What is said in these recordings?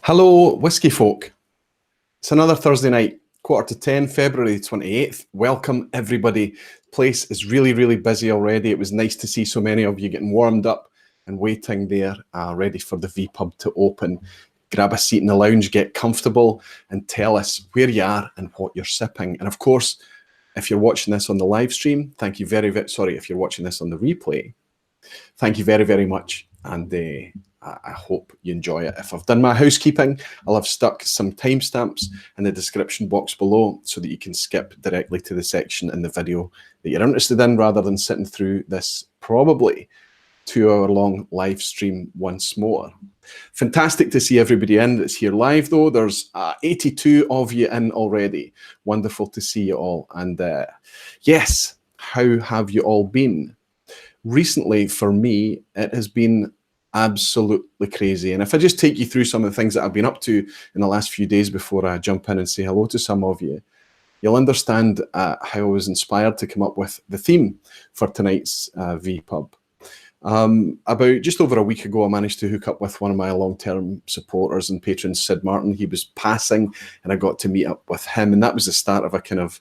Hello, whiskey folk. It's another Thursday night, 9:45, February 28th. Welcome, everybody. Place is really, really busy already. It was nice to see so many of you getting warmed up and waiting there, ready for the vPub to open. Grab a seat in the lounge, get comfortable, and tell us where you are and what you're sipping. And of course, if you're watching this on the live stream, thank you if you're watching this on the replay, thank you very, very much. And I hope you enjoy it. If I've done my housekeeping, I'll have stuck some timestamps in the description box below so that you can skip directly to the section in the video that you're interested in rather than sitting through this probably 2-hour-long live stream once more. Fantastic to see everybody in that's here live, though. There's 82 of you in already. Wonderful to see you all. And yes, how have you all been? Recently, for me, it has been absolutely crazy. And if I just take you through some of the things that I've been up to in the last few days before I jump in and say hello to some of you, you'll understand how I was inspired to come up with the theme for tonight's vPub. About just over a week ago, I managed to hook up with one of my long-term supporters and patrons, Sid Martin. He was passing and I got to meet up with him. And that was the start of a kind of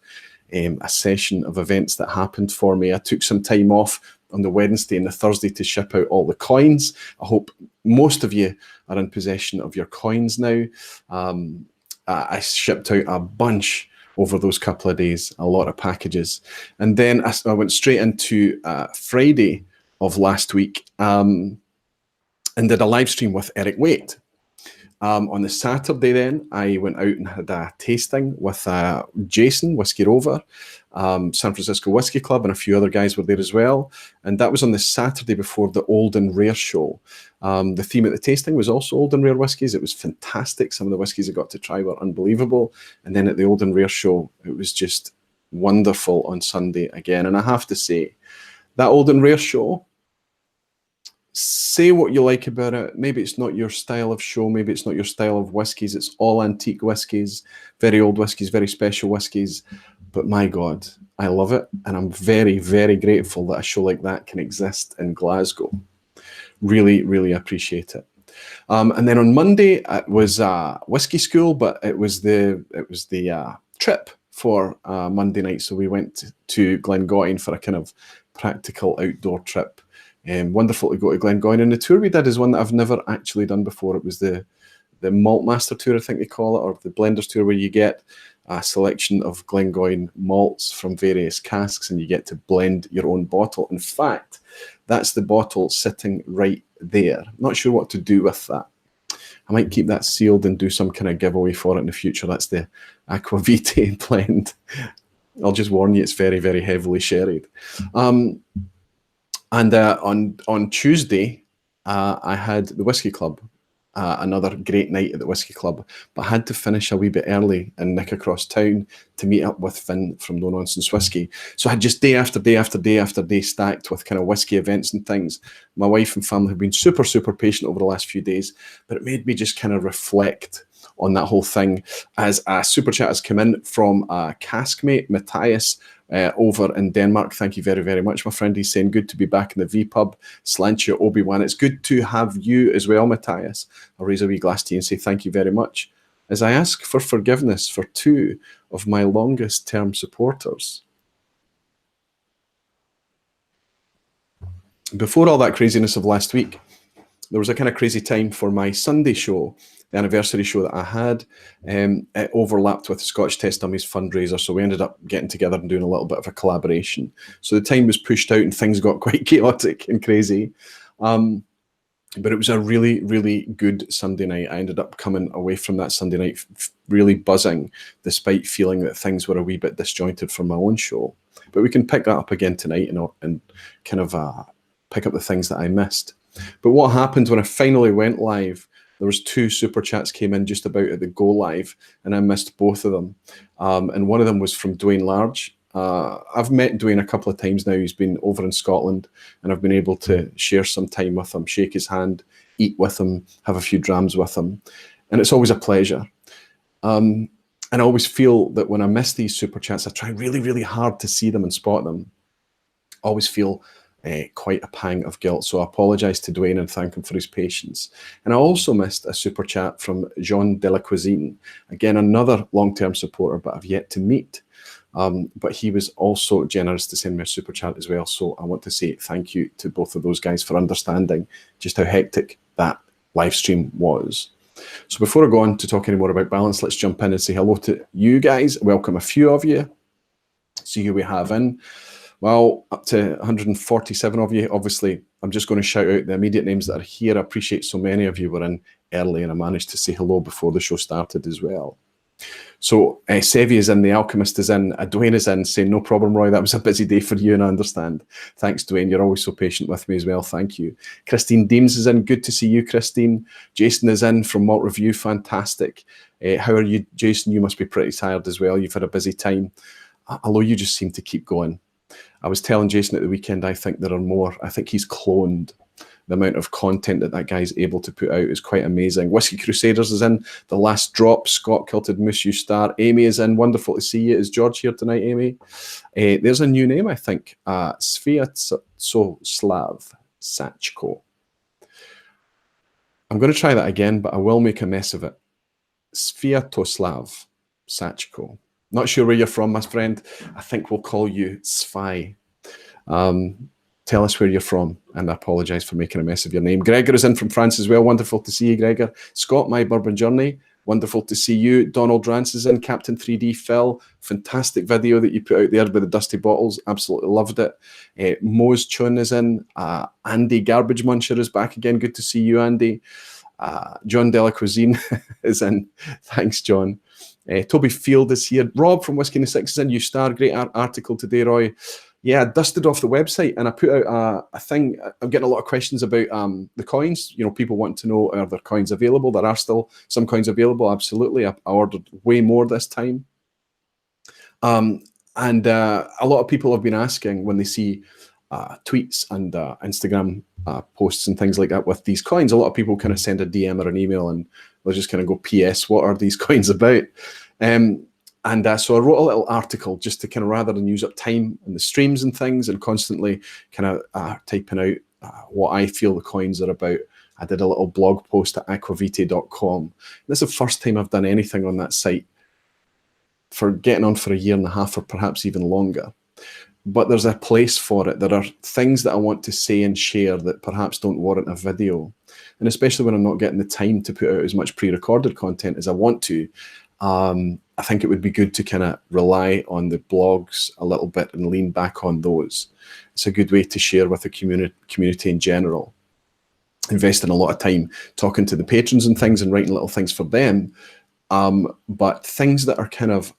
a session of events that happened for me. I took some time off on the Wednesday and the Thursday to ship out all the coins. I hope most of you are in possession of your coins now. I shipped out a bunch over those couple of days, a lot of packages. And then I went straight into Friday of last week and did a live stream with Eric Waite. On the Saturday then, I went out and had a tasting with Jason, Whiskey Rover, San Francisco Whiskey Club, and a few other guys were there as well. And that was on the Saturday before the Old and Rare show. The theme at the tasting was also Old and Rare whiskies. It was fantastic. Some of the whiskies I got to try were unbelievable. And then at the Old and Rare show, it was just wonderful on Sunday again. And I have to say, that Old and Rare show, say what you like about it. Maybe it's not your style of show. Maybe it's not your style of whiskies. It's all antique whiskies, very old whiskies, very special whiskies. But my God, I love it. And I'm very, very grateful that a show like that can exist in Glasgow. Really, really appreciate it. And then on Monday, it was whiskey school, but it was the trip for Monday night. So we went to Glengoyne for a kind of practical outdoor trip. Wonderful to go to Glengoyne, and the tour we did is one that I've never actually done before. It was the Malt Master Tour, I think they call it, or the Blenders Tour, where you get a selection of Glengoyne malts from various casks and you get to blend your own bottle. In fact, that's the bottle sitting right there. Not sure what to do with that. I might keep that sealed and do some kind of giveaway for it in the future. That's the Aquavite blend. I'll just warn you, it's very, very heavily sherried. And on Tuesday, I had the Whiskey Club, another great night at the Whiskey Club, but I had to finish a wee bit early and nick across town to meet up with Finn from No Nonsense Whiskey. So I had just day after day after day after day stacked with kind of whiskey events and things. My wife and family have been super, super patient over the last few days, but it made me just kind of reflect on that whole thing as a super chat has come in from a caskmate, Matthias, over in Denmark. Thank you very, very much, my friend. He's saying, good to be back in the vPub. Slantia Obi-Wan. It's good to have you as well, Matthias. I'll raise a wee glass to you and say thank you very much as I ask for forgiveness for two of my longest term supporters. Before all that craziness of last week, there was a kind of crazy time for my Sunday show, the anniversary show that I had. It overlapped with the Scotch Test Dummies fundraiser, so we ended up getting together and doing a little bit of a collaboration. So the time was pushed out and things got quite chaotic and crazy. But it was a really, really good Sunday night. I ended up coming away from that Sunday night really buzzing, despite feeling that things were a wee bit disjointed from my own show. But we can pick that up again tonight and kind of pick up the things that I missed. But what happened when I finally went live, there was 2 super chats came in just about at the go live, and I missed both of them. And one of them was from Dwayne Large. I've met Dwayne a couple of times now. He's been over in Scotland, and I've been able to share some time with him, shake his hand, eat with him, have a few drams with him. And it's always a pleasure. And I always feel that when I miss these super chats, I try really, really hard to see them and spot them. I always feel quite a pang of guilt. So I apologise to Dwayne and thank him for his patience. And I also missed a super chat from Jean de la Cuisine. Again, another long-term supporter, but I've yet to meet. But he was also generous to send me a super chat as well. So I want to say thank you to both of those guys for understanding just how hectic that live stream was. So before I go on to talk any more about balance, let's jump in and say hello to you guys. Welcome a few of you. See who we have in. Well, up to 147 of you. Obviously, I'm just going to shout out the immediate names that are here. I appreciate so many of you were in early, and I managed to say hello before the show started as well. So Sevi is in, The Alchemist is in, Dwayne is in, saying, no problem, Roy, that was a busy day for you, and I understand. Thanks, Dwayne, you're always so patient with me as well, thank you. Christine Deems is in, good to see you, Christine. Jason is in from Malt Review, fantastic. How are you, Jason? You must be pretty tired as well, you've had a busy time. Although you just seem to keep going. I was telling Jason at the weekend, I think there are more. I think he's cloned. The amount of content that that guy's able to put out is quite amazing. Whiskey Crusaders is in. The Last Drop. Scott Kilted Moose, you star. Amy is in. Wonderful to see you. Is George here tonight, Amy? There's a new name, I think. Sviatoslav Sachko. I'm going to try that again, but I will make a mess of it. Sviatoslav Sachko. Not sure where you're from, my friend. I think we'll call you Svi. Tell us where you're from, and I apologise for making a mess of your name. Gregor is in from France as well. Wonderful to see you, Gregor. Scott, My Bourbon Journey. Wonderful to see you. Donald Rance is in. Captain 3D Phil. Fantastic video that you put out there with the dusty bottles. Absolutely loved it. Mose Chun is in. Andy Garbage Muncher is back again. Good to see you, Andy. John de la Cuisine is in. Thanks, John. Toby Field is here. Rob from Whiskey in the Six is in. You star. Great article today, Roy. Yeah, I dusted off the website and I put out a thing. I'm getting a lot of questions about the coins. You know, people want to know, are there coins available? There are still some coins available, absolutely. I ordered way more this time. And a lot of people have been asking when they see tweets and Instagram posts and things like that with these coins. A lot of people kind of send a DM or an email and they'll just kind of go, PS, what are these coins about? So I wrote a little article just to kind of, rather than use up time in the streams and things and constantly kind of typing out what I feel the coins are about, I did a little blog post at aquavite.com. This is the first time I've done anything on that site for getting on for a year and a half or perhaps even longer. But there's a place for it. There are things that I want to say and share that perhaps don't warrant a video. And especially when I'm not getting the time to put out as much pre-recorded content as I want to, I think it would be good to kind of rely on the blogs a little bit and lean back on those. It's a good way to share with the community in general. Investing a lot of time talking to the patrons and things and writing little things for them. But things that are kind of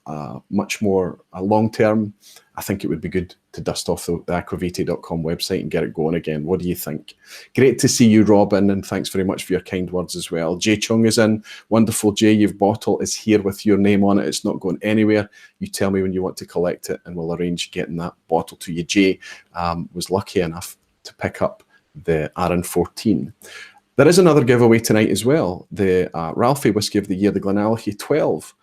much more long-term, I think it would be good to dust off the aquavite.com website and get it going again. What do you think? Great to see you, Robin, and thanks very much for your kind words as well. Jay Chung is in. Wonderful, Jay. Your bottle is here with your name on it. It's not going anywhere. You tell me when you want to collect it, and we'll arrange getting that bottle to you. Jay was lucky enough to pick up the RN14. There is another giveaway tonight as well. The Ralphie Whiskey of the Year, the GlenAllachie 12.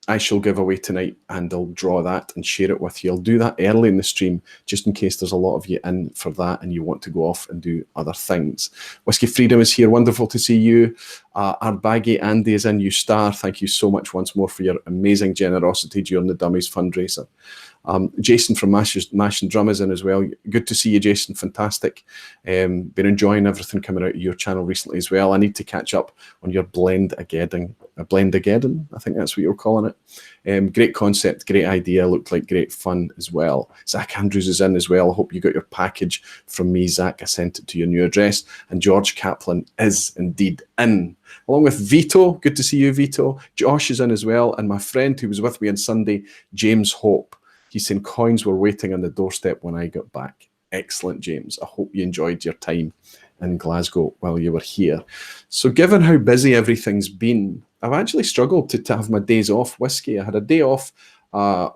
I shall give away tonight, and I'll draw that and share it with you. I'll do that early in the stream, just in case there's a lot of you in for that and you want to go off and do other things. Whiskey Freedom is here. Wonderful to see you. Our baggy Andy is in. You star. Thank you so much once more for your amazing generosity during the Dummies fundraiser. Jason from Mash and Drum is in as well. Good to see you, Jason. Fantastic. Been enjoying everything coming out of your channel recently as well. I need to catch up on your Blendageddon. I think that's what you're calling it. Great concept, great idea. Looked like great fun as well. Zach Andrews is in as well. I hope you got your package from me, Zach. I sent it to your new address. And George Kaplan is indeed in, along with Vito. Good to see you, Vito. Josh is in as well. And my friend who was with me on Sunday, James Hope. He's saying coins were waiting on the doorstep when I got back. Excellent, James. I hope you enjoyed your time in Glasgow while you were here. So given how busy everything's been, I've actually struggled to have my days off whiskey. I had a day off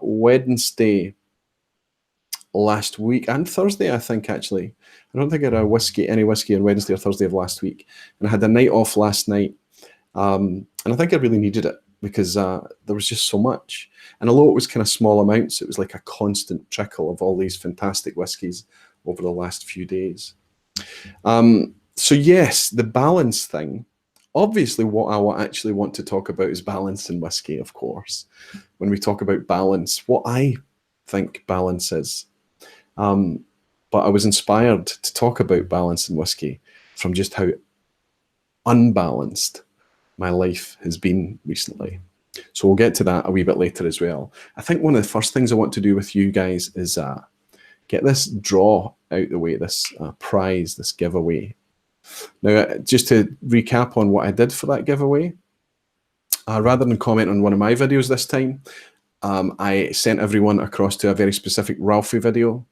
Wednesday last week and Thursday, I think, actually. I don't think I had any whiskey on Wednesday or Thursday of last week. And I had a night off last night. And I think I really needed it because there was just so much. And although it was kind of small amounts, it was like a constant trickle of all these fantastic whiskies over the last few days. So yes, the balance thing. Obviously, what I actually want to talk about is balance in whiskey, of course. When we talk about balance, what I think balance is. But I was inspired to talk about balance in whiskey from just how unbalanced my life has been recently. So we'll get to that a wee bit later as well. I think one of the first things I want to do with you guys is get this draw out the way, this prize, this giveaway. Now, just to recap on what I did for that giveaway, rather than comment on one of my videos this time, I sent everyone across to a very specific Ralphie video,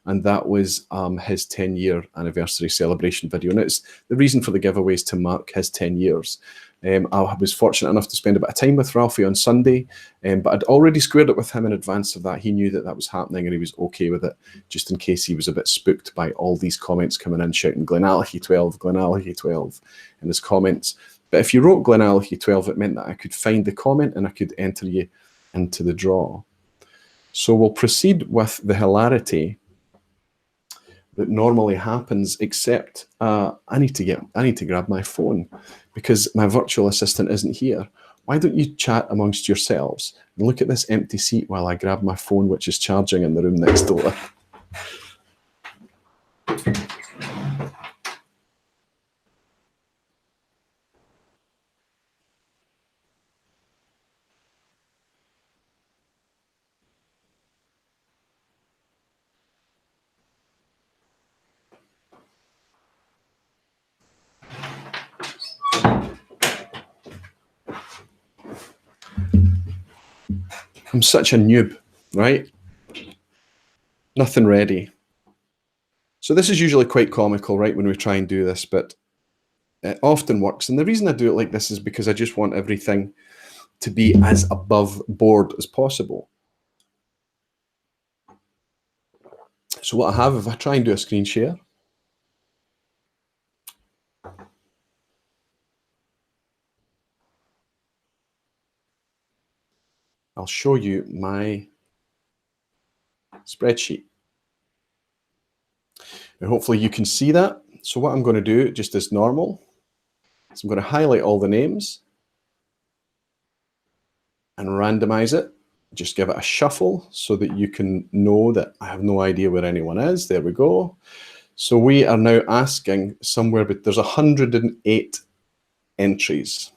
and that was his 10-year anniversary celebration video. And it's the reason for the giveaway is to mark his 10 years. I was fortunate enough to spend a bit of time with Ralphie on Sunday, but I'd already squared it with him in advance of that. He knew that that was happening and he was okay with it, just in case he was a bit spooked by all these comments coming in shouting GlenAllachie 12, GlenAllachie 12 in his comments. But if you wrote GlenAllachie 12, it meant that I could find the comment and I could enter you into the draw. So we'll proceed with the hilarity that normally happens, except I need to grab my phone because my virtual assistant isn't here. Why don't you chat amongst yourselves and look at this empty seat while I grab my phone, which is charging in the room next door. I'm such a noob, right? Nothing ready. So this is usually quite comical, right, when we try and do this, but it often works. And the reason I do it like this is because I just want everything to be as above board as possible. So what I have, if I try and do a screen share, I'll show you my spreadsheet. And hopefully you can see that. So what I'm going to do, just as normal, is I'm going to highlight all the names and randomize it. Just give it a shuffle so that you can know that I have no idea where anyone is. There we go. So we are now asking somewhere, but there's 108 entries.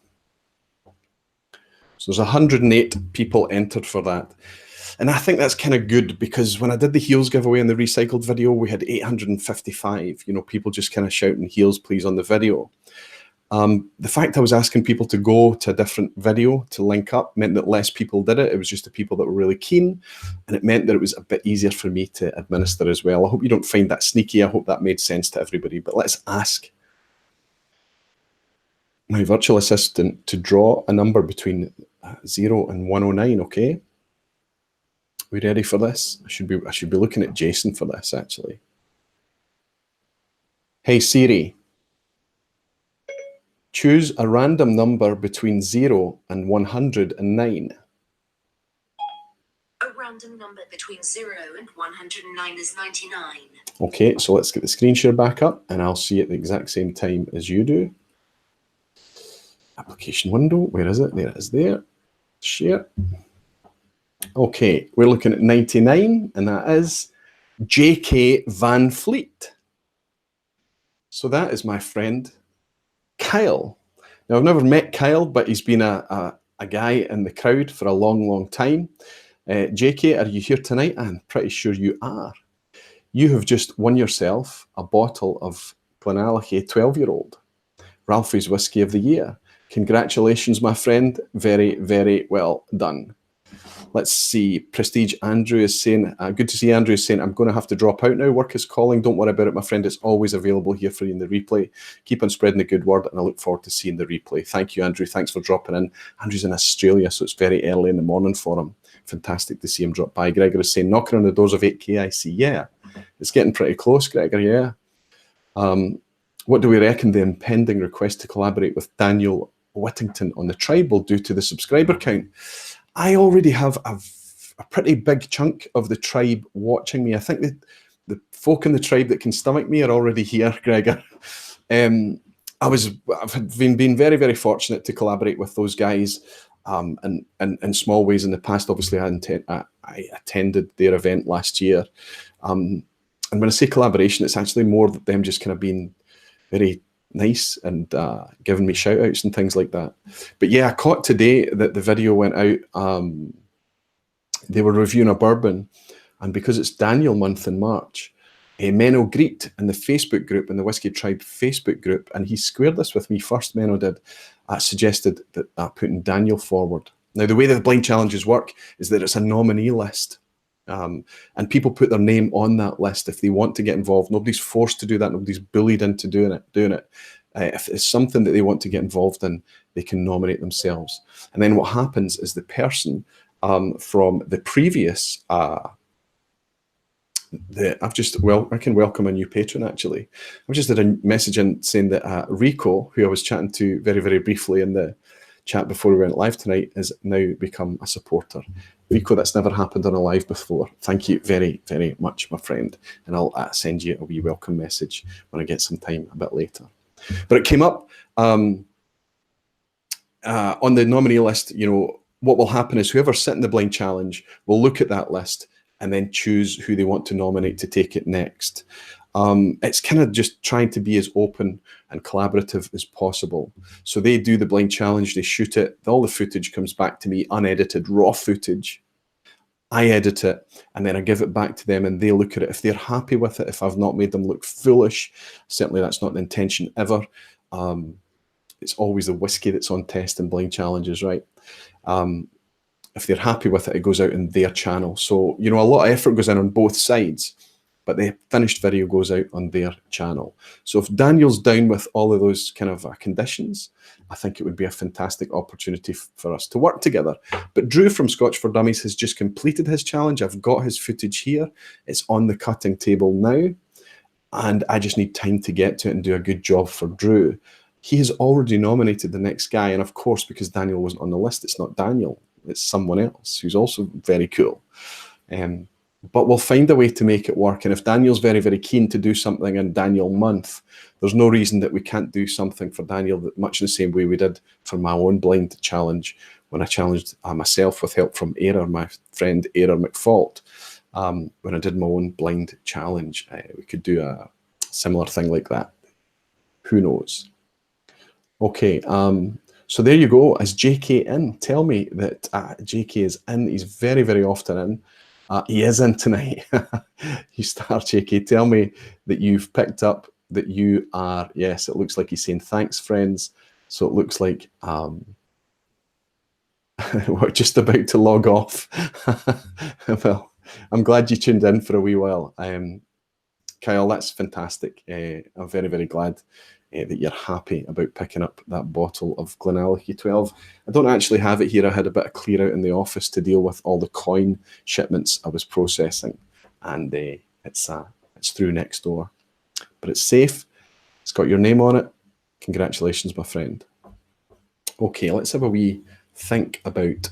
So there's 108 people entered for that. And I think that's kind of good because when I did the heels giveaway in the recycled video, we had 855, people just kind of shouting heels please on the video. The fact I was asking people to go to a different video to link up meant that less people did it. It was just the people that were really keen, and it meant that it was a bit easier for me to administer as well. I hope you don't find that sneaky. I hope that made sense to everybody, but let's ask my virtual assistant to draw a number between 0 and 109, okay? We ready for this? I should be looking at Jason for this, actually. Hey Siri, choose a random number between 0 and 109. A random number between 0 and 109 is 99. Okay, so let's get the screen share back up and I'll see at the exact same time as you do. Application window, where is it? There it is there. Share. Okay, we're looking at 99, and that is J.K. Van Fleet. So that is my friend Kyle. Now, I've never met Kyle, but he's been a guy in the crowd for a long, long time. J.K., are you here tonight? I'm pretty sure you are. You have just won yourself a bottle of GlenAllachie 12-year-old, Ralphie's Whiskey of the Year. Congratulations, my friend. Very, very well done. Let's see. Prestige Andrew is saying, good to see Andrew is saying, I'm going to have to drop out now. Work is calling. Don't worry about it, my friend. It's always available here for you in the replay. Keep on spreading the good word, and I look forward to seeing the replay. Thank you, Andrew. Thanks for dropping in. Andrew's in Australia, so it's very early in the morning for him. Fantastic to see him drop by. Gregor is saying, knocking on the doors of 8K, I see. Yeah, it's getting pretty close, Gregor, yeah. What do we reckon the impending request to collaborate with Daniel Whittington on the tribe will do to the subscriber count? I already have a pretty big chunk of the tribe watching me. I think that the folk in the tribe that can stomach me are already here, Gregor. I've been very, very fortunate to collaborate with those guys and in small ways in the past. Obviously, I attended their event last year. And when I say collaboration, it's actually more that them just kind of being very nice and giving me shout outs and things like that. But yeah, I caught today that the video went out. They were reviewing a bourbon, and because it's Daniel month in March, Menno Greet in the Facebook group, in the Whiskey Tribe Facebook group, and he squared this with me first, Menno did, suggested that putting Daniel forward. Now, the way that the blind challenges work is that it's a nominee list. And people put their name on that list if they want to get involved. Nobody's forced to do that. Nobody's bullied into doing it. If it's something that they want to get involved in, they can nominate themselves. And then what happens is the person from the previous, I can welcome a new patron actually. I just had a message in saying that Rico, who I was chatting to very, very briefly in the chat before we went live tonight, has now become a supporter. Rico, that's never happened on a live before. Thank you very, very much, my friend. And I'll send you a wee welcome message when I get some time a bit later. But it came up on the nominee list. You know, what will happen is whoever's sitting the blind challenge will look at that list and then choose who they want to nominate to take it next. It's kind of just trying to be as open and collaborative as possible. So they do the blind challenge, they shoot it, all the footage comes back to me, unedited, raw footage. I edit it, and then I give it back to them, and they look at it. If they're happy with it, if I've not made them look foolish, certainly that's not the intention ever. It's always the whiskey that's on test in blind challenges, right? If they're happy with it, it goes out in their channel. So, you know, a lot of effort goes in on both sides, but the finished video goes out on their channel. So if Daniel's down with all of those kind of conditions, I think it would be a fantastic opportunity for us to work together. But Drew from Scotch for Dummies has just completed his challenge. I've got his footage here. It's on the cutting table now, and I just need time to get to it and do a good job for Drew. He has already nominated the next guy, and of course, because Daniel wasn't on the list, it's not Daniel. It's someone else who's also very cool. But we'll find a way to make it work. And if Daniel's very, very keen to do something in Daniel month, there's no reason that we can't do something for Daniel that much the same way we did for my own blind challenge when I challenged myself with help from Era, my friend Era McFault. When I did my own blind challenge, we could do a similar thing like that. Who knows? Okay, so there you go. Is JK in? Tell me that JK is in. He's very, very often in. He is in tonight. You start, JK. Tell me that you've picked up that you are, yes, it looks like he's saying thanks, friends. So it looks like we're just about to log off. Well, I'm glad you tuned in for a wee while. Kyle, that's fantastic. I'm very, very glad that you're happy about picking up that bottle of GlenAllachie 12. I don't actually have it here. I had a bit of clear out in the office to deal with all the coin shipments I was processing, and it's through next door. But it's safe. It's got your name on it. Congratulations, my friend. Okay, let's have a wee think about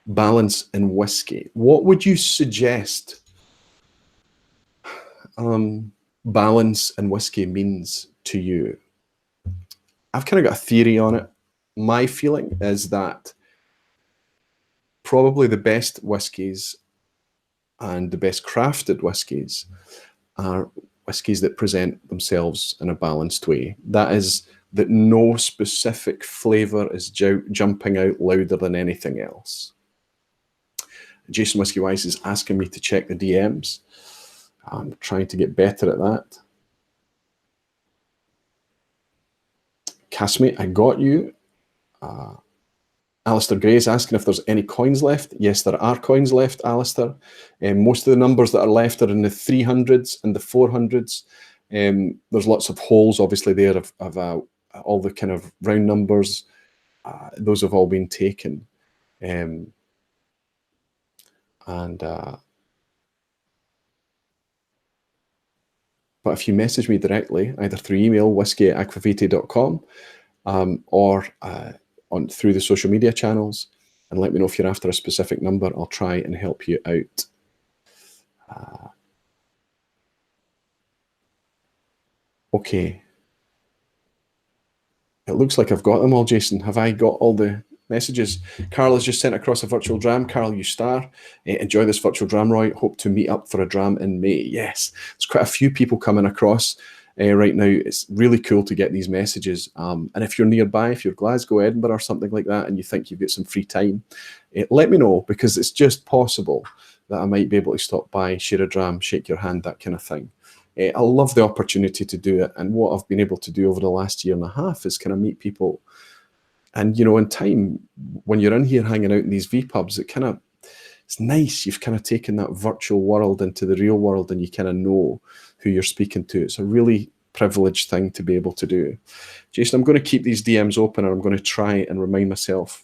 balance in whiskey. What would you suggest balance in whiskey means to you? I've kind of got a theory on it. My feeling is that probably the best whiskies and the best crafted whiskies are whiskies that present themselves in a balanced way. That is, that no specific flavour is jumping out louder than anything else. Jason Whiskey Wise is asking me to check the DMs. I'm trying to get better at that. Castmate, I got you. Alistair Gray is asking if there's any coins left. Yes, there are coins left, Alistair. Most of the numbers that are left are in the 300s and the 400s. There's lots of holes, obviously, there of all the kind of round numbers. Those have all been taken. But if you message me directly, either through email, whisky@aquavitae.com, or through the social media channels, and let me know if you're after a specific number, I'll try and help you out. Okay. It looks like I've got them all, Jason. Have I got all the messages? Carl has just sent across a virtual dram. Carl, you star. Enjoy this virtual dram, Roy. Hope to meet up for a dram in May. Yes, there's quite a few people coming across right now. It's really cool to get these messages. And if you're nearby, if you're Glasgow, Edinburgh, or something like that, and you think you've got some free time, let me know, because it's just possible that I might be able to stop by, share a dram, shake your hand, that kind of thing. I love the opportunity to do it, and what I've been able to do over the last year and a half is kind of meet people. And you know, in time, when you're in here hanging out in these vPubs, it's nice. You've kind of taken that virtual world into the real world, and you kind of know who you're speaking to. It's a really privileged thing to be able to do. Jason, I'm going to keep these DMs open, and I'm going to try and remind myself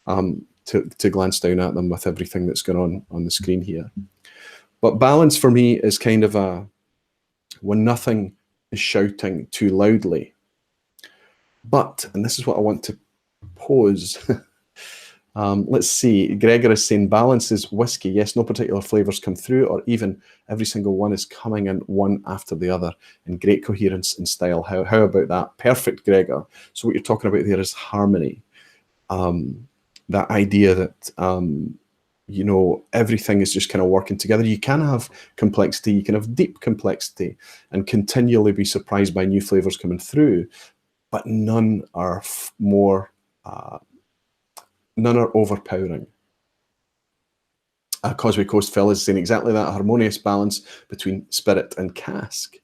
to glance down at them with everything that's going on the screen here. But balance for me is kind of when nothing is shouting too loudly. But, and this is what I want to pose. Let's see. Gregor is saying balance is whiskey. Yes, no particular flavors come through, or even every single one is coming in one after the other in great coherence and style. How about that? Perfect, Gregor. So what you're talking about there is harmony. That idea that you know, everything is just kind of working together. You can have complexity, you can have deep complexity, and continually be surprised by new flavors coming through, but none are none are overpowering. Causeway Coast Phil is saying exactly that, a harmonious balance between spirit and cask.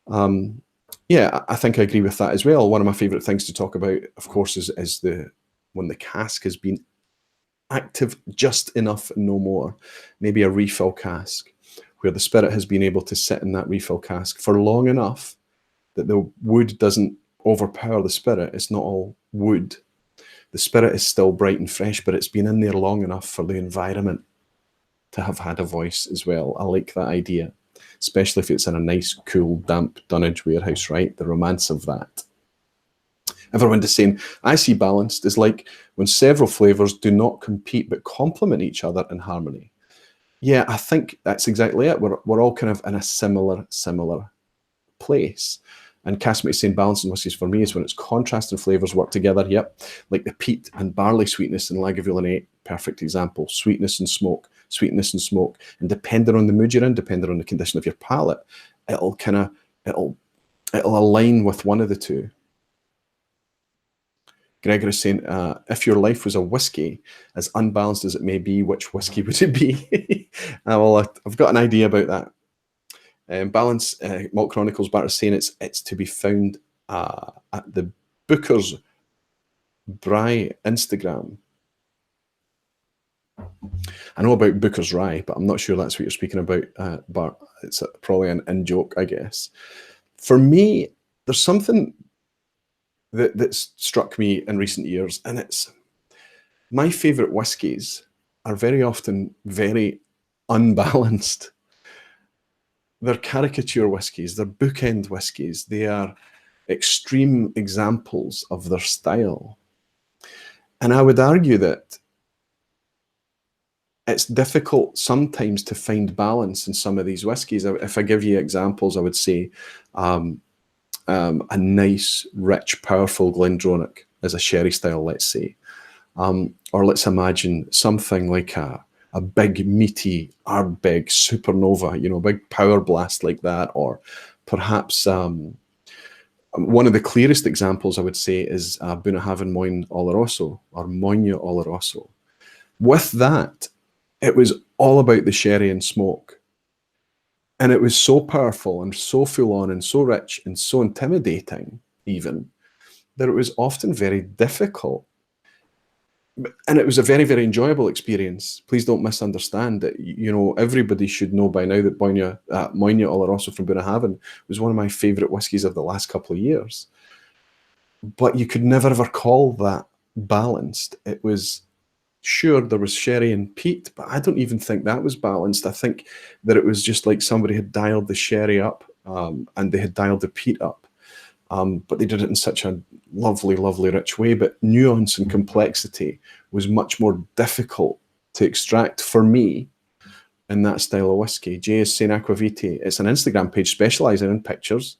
Yeah, I think I agree with that as well. One of my favorite things to talk about, of course, is when the cask has been active just enough and no more. Maybe a refill cask where the spirit has been able to sit in that refill cask for long enough that the wood doesn't overpower the spirit. It's not all wood. The spirit is still bright and fresh, but it's been in there long enough for the environment to have had a voice as well. I like that idea, especially if it's in a nice, cool, damp dunnage warehouse, right? The romance of that. Everyone is saying, I see balanced is like when several flavors do not compete but complement each other in harmony. Yeah, I think that's exactly it. We're all kind of in a similar place. And Casimate is saying balanced in whiskies for me is when its contrast and flavors work together. Yep, like the peat and barley sweetness in Lagavulin 8, perfect example. Sweetness and smoke, and depending on the mood you're in, depending on the condition of your palate, it'll align with one of the two. Gregor is saying, if your life was a whiskey, as unbalanced as it may be, which whiskey would it be? Well, I've got an idea about that. Balance, Malt Chronicles Bar is saying it's to be found at the Booker's Rye Instagram. I know about Booker's Rye, but I'm not sure that's what you're speaking about, Bart. It's probably an in-joke, I guess. For me, there's something that's struck me in recent years, and it's my favourite whiskies are very often very unbalanced. They're caricature whiskies, they're bookend whiskies, they are extreme examples of their style. And I would argue that it's difficult sometimes to find balance in some of these whiskies. If I give you examples, I would say a nice, rich, powerful Glendronach as a sherry style, let's say. Or let's imagine something like a big, meaty Ardbeg Supernova, you know, big power blast like that. Or perhaps one of the clearest examples I would say is Bunnahabhain Moyne Oloroso, or Moyne Oloroso. With that, it was all about the sherry and smoke. And it was so powerful and so full on and so rich and so intimidating even, that it was often very difficult. And it was a very, very enjoyable experience. Please don't misunderstand it. You know, everybody should know by now that Moyne Oloroso from Bunnahabhain was one of my favourite whiskies of the last couple of years. But you could never ever call that balanced. It was, sure, there was sherry and peat, but I don't even think that was balanced. I think that it was just like somebody had dialed the sherry up and they had dialed the peat up. But they did it in such a lovely, lovely, rich way. But nuance and complexity was much more difficult to extract for me in that style of whiskey. J is saying Aquavite. It's an Instagram page specialising in pictures,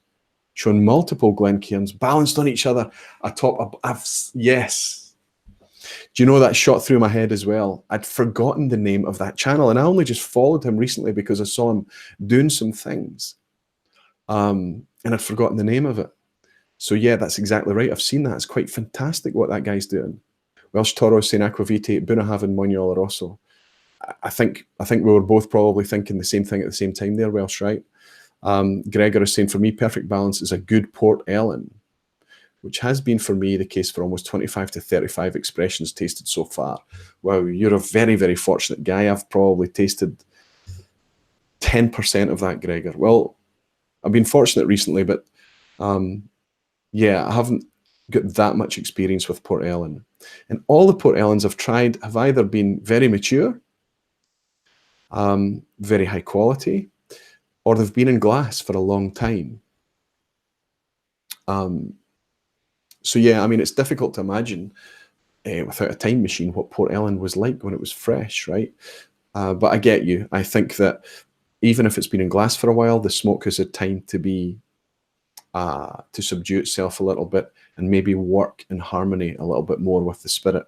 showing multiple Glencairns balanced on each other atop yes. Do you know that shot through my head as well? I'd forgotten the name of that channel, and I only just followed him recently because I saw him doing some things. And I'd forgotten the name of it. So yeah, that's exactly right. I've seen that. It's quite fantastic what that guy's doing. Welsh Toro saying Aquavite, Bunnahabhain, Moño Oloroso. I think we were both probably thinking the same thing at the same time there, Welsh, right? Gregor is saying, for me, perfect balance is a good Port Ellen, which has been for me the case for almost 25 to 35 expressions tasted so far. Wow, you're a very, very fortunate guy. I've probably tasted 10% of that, Gregor. Well, I've been fortunate recently, but yeah, I haven't got that much experience with Port Ellen. And all the Port Ellens I've tried have either been very mature, very high quality, or they've been in glass for a long time. So yeah, I mean, it's difficult to imagine without a time machine what Port Ellen was like when it was fresh, right? But I get you. I think that even if it's been in glass for a while, the smoke has had time to be to subdue itself a little bit and maybe work in harmony a little bit more with the spirit.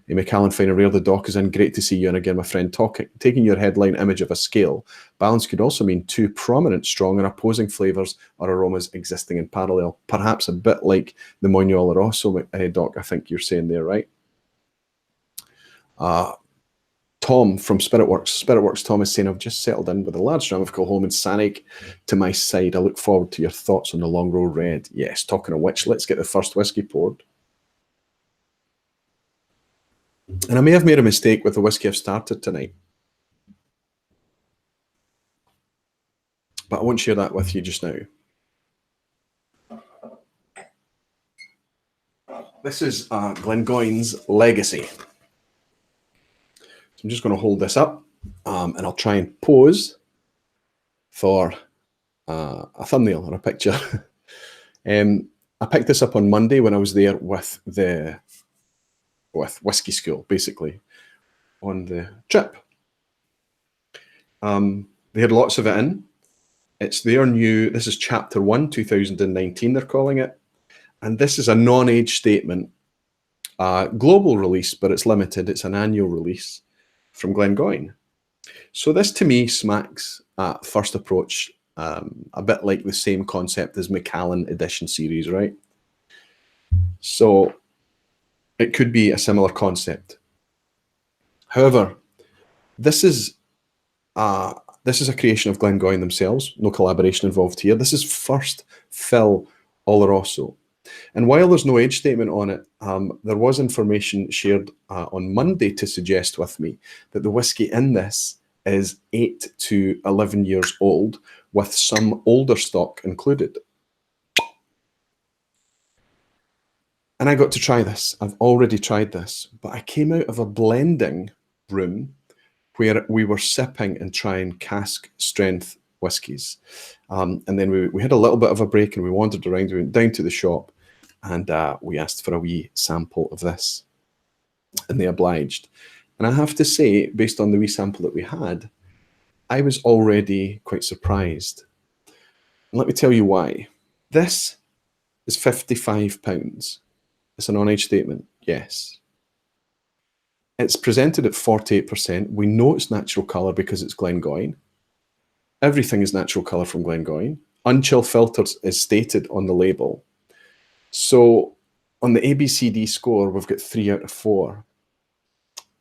McAllen Finer Rare, the doc is in. Great to see you. And again, my friend, taking your headline image of a scale, balance could also mean two prominent, strong and opposing flavours or aromas existing in parallel, perhaps a bit like the Moño Oloroso, doc, I think you're saying there, right? Tom from Spiritworks Tom is saying, I've just settled in with a large dram of Kilholman Sanic to my side. I look forward to your thoughts on the Longrow Red. Yes, talking of which, let's get the first whiskey poured. And I may have made a mistake with the whiskey I've started tonight, but I won't share that with you just now. This is Glengoyne's Legacy. So I'm just going to hold this up and I'll try and pose for a thumbnail or a picture. I picked this up on Monday when I was there with Whiskey School, basically, on the trip. They had lots of it in. It's their new, this is Chapter 1, 2019, they're calling it. And this is a non-age statement, global release, but it's limited. It's an annual release from Glengoyne. So this to me smacks at first approach, a bit like the same concept as Macallan Edition series, right? So it could be a similar concept. However, this is a creation of Glengoyne themselves, no collaboration involved here. This is first fill Oloroso. And while there's no age statement on it, there was information shared on Monday to suggest with me that the whiskey in this is 8 to 11 years old, with some older stock included. And I got to try this. I've already tried this, but I came out of a blending room where we were sipping and trying cask strength whiskies. And then we had a little bit of a break and we wandered around. We went down to the shop and we asked for a wee sample of this. And they obliged. And I have to say, based on the wee sample that we had, I was already quite surprised. And let me tell you why. This is £55. It's a non-age statement, yes. It's presented at 48%. We know it's natural colour because it's Glengoyne. Everything is natural colour from Glengoyne. Unchill filters is stated on the label. So on the ABCD score, we've got 3 out of 4.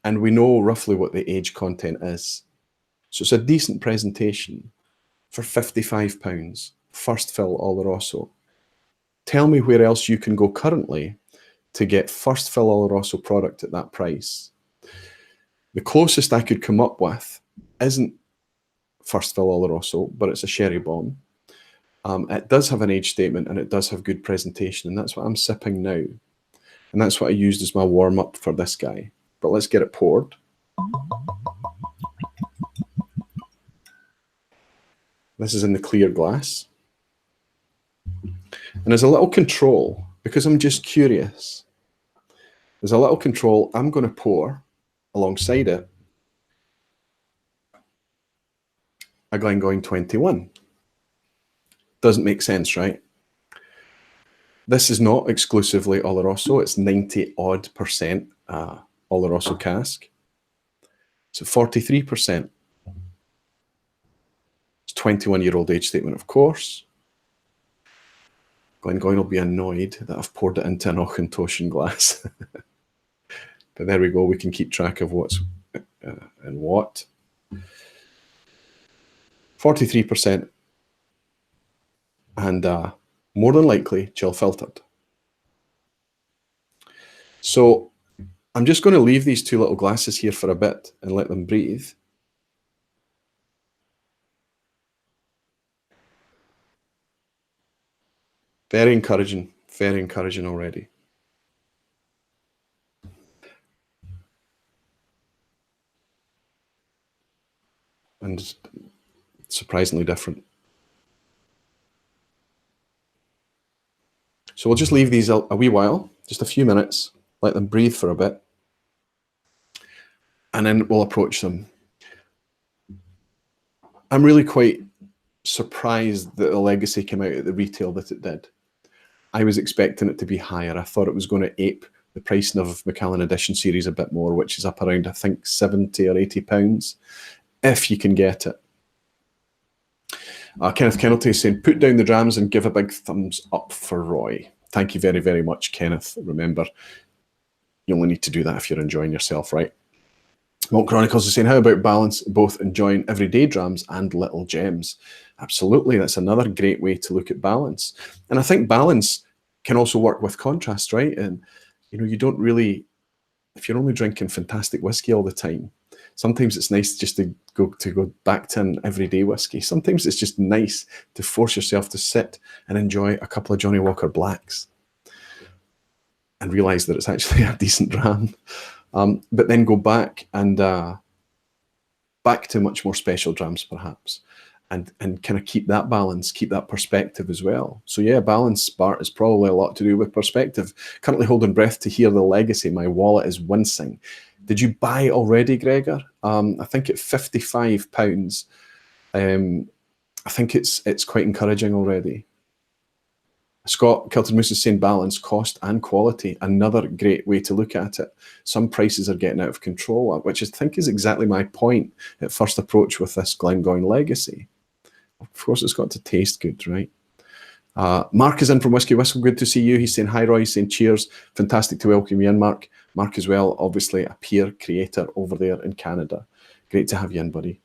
And we know roughly what the age content is. So it's a decent presentation for £55. First fill Oloroso. Tell me where else you can go currently to get first fill Oloroso product at that price. The closest I could come up with isn't first fill Oloroso, but it's a sherry bomb. It does have an age statement and it does have good presentation, and that's what I'm sipping now. And that's what I used as my warm-up for this guy. But let's get it poured. This is in the clear glass. And as a little control, because I'm just curious, as a little control, I'm going to pour alongside it a Glengoyne 21. Doesn't make sense, right? This is not exclusively Oloroso. It's 90-odd% Oloroso cask. So 43%. It's 21-year-old age statement, of course. Glengoyne will be annoyed that I've poured it into an Auchentoshan glass. But there we go. We can keep track of what's and what. 43%. And more than likely chill filtered. So I'm just going to leave these two little glasses here for a bit and let them breathe. Very encouraging already. And surprisingly different. So we'll just leave these a wee while, just a few minutes, let them breathe for a bit, and then we'll approach them. I'm really quite surprised that the Legacy came out at the retail that it did. I was expecting it to be higher. I thought it was going to ape the pricing of Macallan Edition series a bit more, which is up around, I think, 70 or 80 pounds, if you can get it. Kenneth Kennelty is saying, put down the drams and give a big thumbs up for Roy. Thank you very, very much, Kenneth. Remember, you only need to do that if you're enjoying yourself, right? Monk Chronicles is saying, how about balance, both enjoying everyday drams and little gems? Absolutely, that's another great way to look at balance. And I think balance can also work with contrast, right? And, you know, you don't really, if you're only drinking fantastic whiskey all the time, sometimes it's nice just to go back to an everyday whiskey. Sometimes it's just nice to force yourself to sit and enjoy a couple of Johnny Walker Blacks and realise that it's actually a decent dram. But then go back and back to much more special drams perhaps, and kind of keep that balance, keep that perspective as well. So yeah, balance, Bart, is probably a lot to do with perspective. Currently holding breath to hear the Legacy. My wallet is wincing. Did you buy already, Gregor? I think at £55. I think it's quite encouraging already. Scott Kilton Moose is saying balance, cost and quality. Another great way to look at it. Some prices are getting out of control, which I think is exactly my point at first approach with this Glengoyne Legacy. Of course, it's got to taste good, right? Mark is in from Whiskey Whistle. Good to see you. He's saying hi, Roy. He's saying cheers. Fantastic to welcome you in, Mark. Mark as well, obviously a peer creator over there in Canada. Great to have you in, buddy.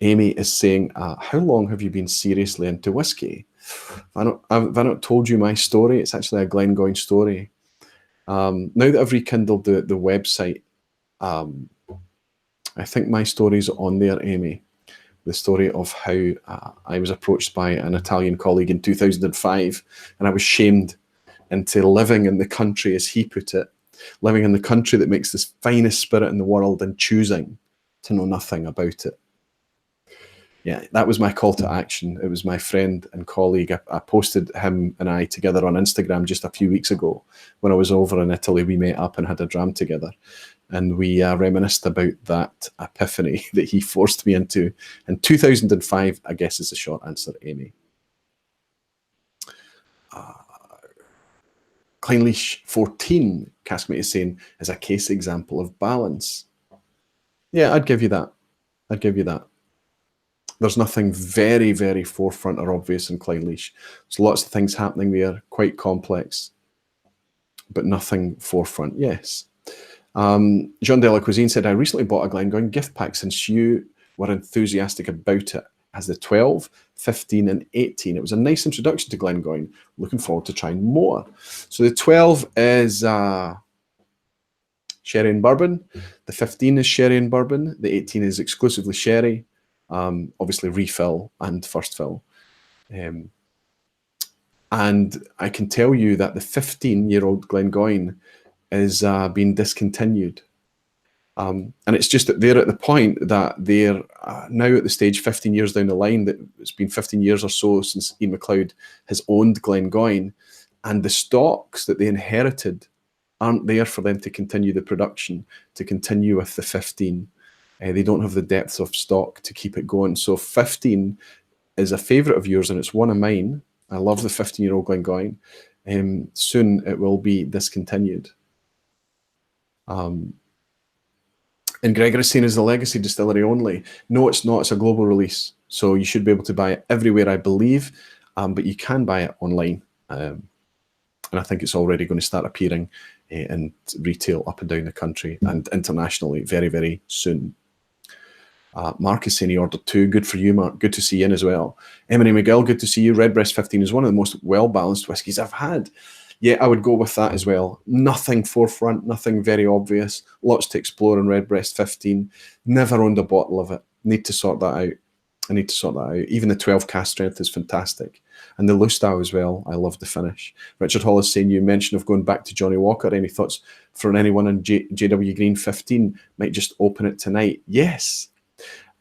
Amy is saying, how long have you been seriously into whiskey? Have I not told you my story? It's actually a Glengoyne story. Now that I've rekindled the website, I think my story's on there, Amy. The story of how I was approached by an Italian colleague in 2005, and I was shamed into living in the country, as he put it, living in the country that makes this finest spirit in the world and choosing to know nothing about it. Yeah, that was my call to action. It was my friend and colleague. I posted him and I together on Instagram just a few weeks ago. When I was over in Italy, we met up and had a dram together. And we reminisced about that epiphany that he forced me into in 2005, I guess is the short answer, Amy. Cleanleash 14, Caskmate is saying, is a case example of balance. Yeah, I'd give you that. I'd give you that. There's nothing very, very forefront or obvious in Cleanleash. There's lots of things happening there, quite complex, but nothing forefront, yes. Jean de la Cuisine said, I recently bought a Glengoyne gift pack since you were enthusiastic about it. As the 12, 15 and 18. It was a nice introduction to Glengoyne. Looking forward to trying more. So the 12 is sherry and bourbon. The 15 is sherry and bourbon. The 18 is exclusively sherry. Obviously refill and first fill. And I can tell you that the 15-year-old Glengoyne is being discontinued. And it's just that they're at the point that they're now at the stage 15 years down the line, that it's been 15 years or so since Ian MacLeod has owned Glengoyne, and the stocks that they inherited aren't there for them to continue the production, to continue with the 15. They don't have the depth of stock to keep it going. So 15 is a favourite of yours, and it's one of mine. I love the 15-year-old Glengoyne. Soon it will be discontinued. And Gregor is saying, is the Legacy distillery only? No, it's not. It's a global release. So you should be able to buy it everywhere, I believe, but you can buy it online. And I think it's already going to start appearing in retail up and down the country and internationally very, very soon. Mark is saying he ordered 2. Good for you, Mark. Good to see you in as well. Emily McGill, good to see you. Redbreast 15 is one of the most well-balanced whiskies I've had. Yeah, I would go with that as well. Nothing forefront, nothing very obvious. Lots to explore in Redbreast 15. Never owned a bottle of it. Need to sort that out. I need to sort that out. Even the 12 cask strength is fantastic. And the Lustau as well. I love the finish. Richard Hall is saying, you mentioned of going back to Johnny Walker. Any thoughts for anyone in JW Green 15? Might just open it tonight. Yes.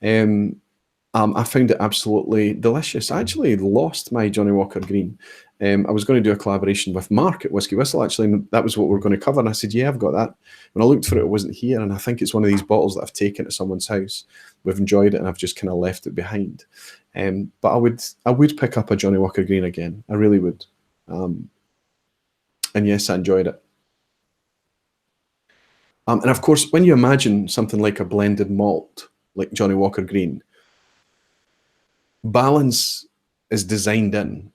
I found it absolutely delicious. I actually lost my Johnny Walker Green. I was going to do a collaboration with Mark at Whiskey Whistle, actually, and that was what we were going to cover. And I said, yeah, I've got that. When I looked for it, it wasn't here. And I think it's one of these bottles that I've taken to someone's house. We've enjoyed it, and I've just kind of left it behind. But I would pick up a Johnny Walker Green again. I really would. And yes, I enjoyed it. And of course, when you imagine something like a blended malt, like Johnny Walker Green, balance is designed in.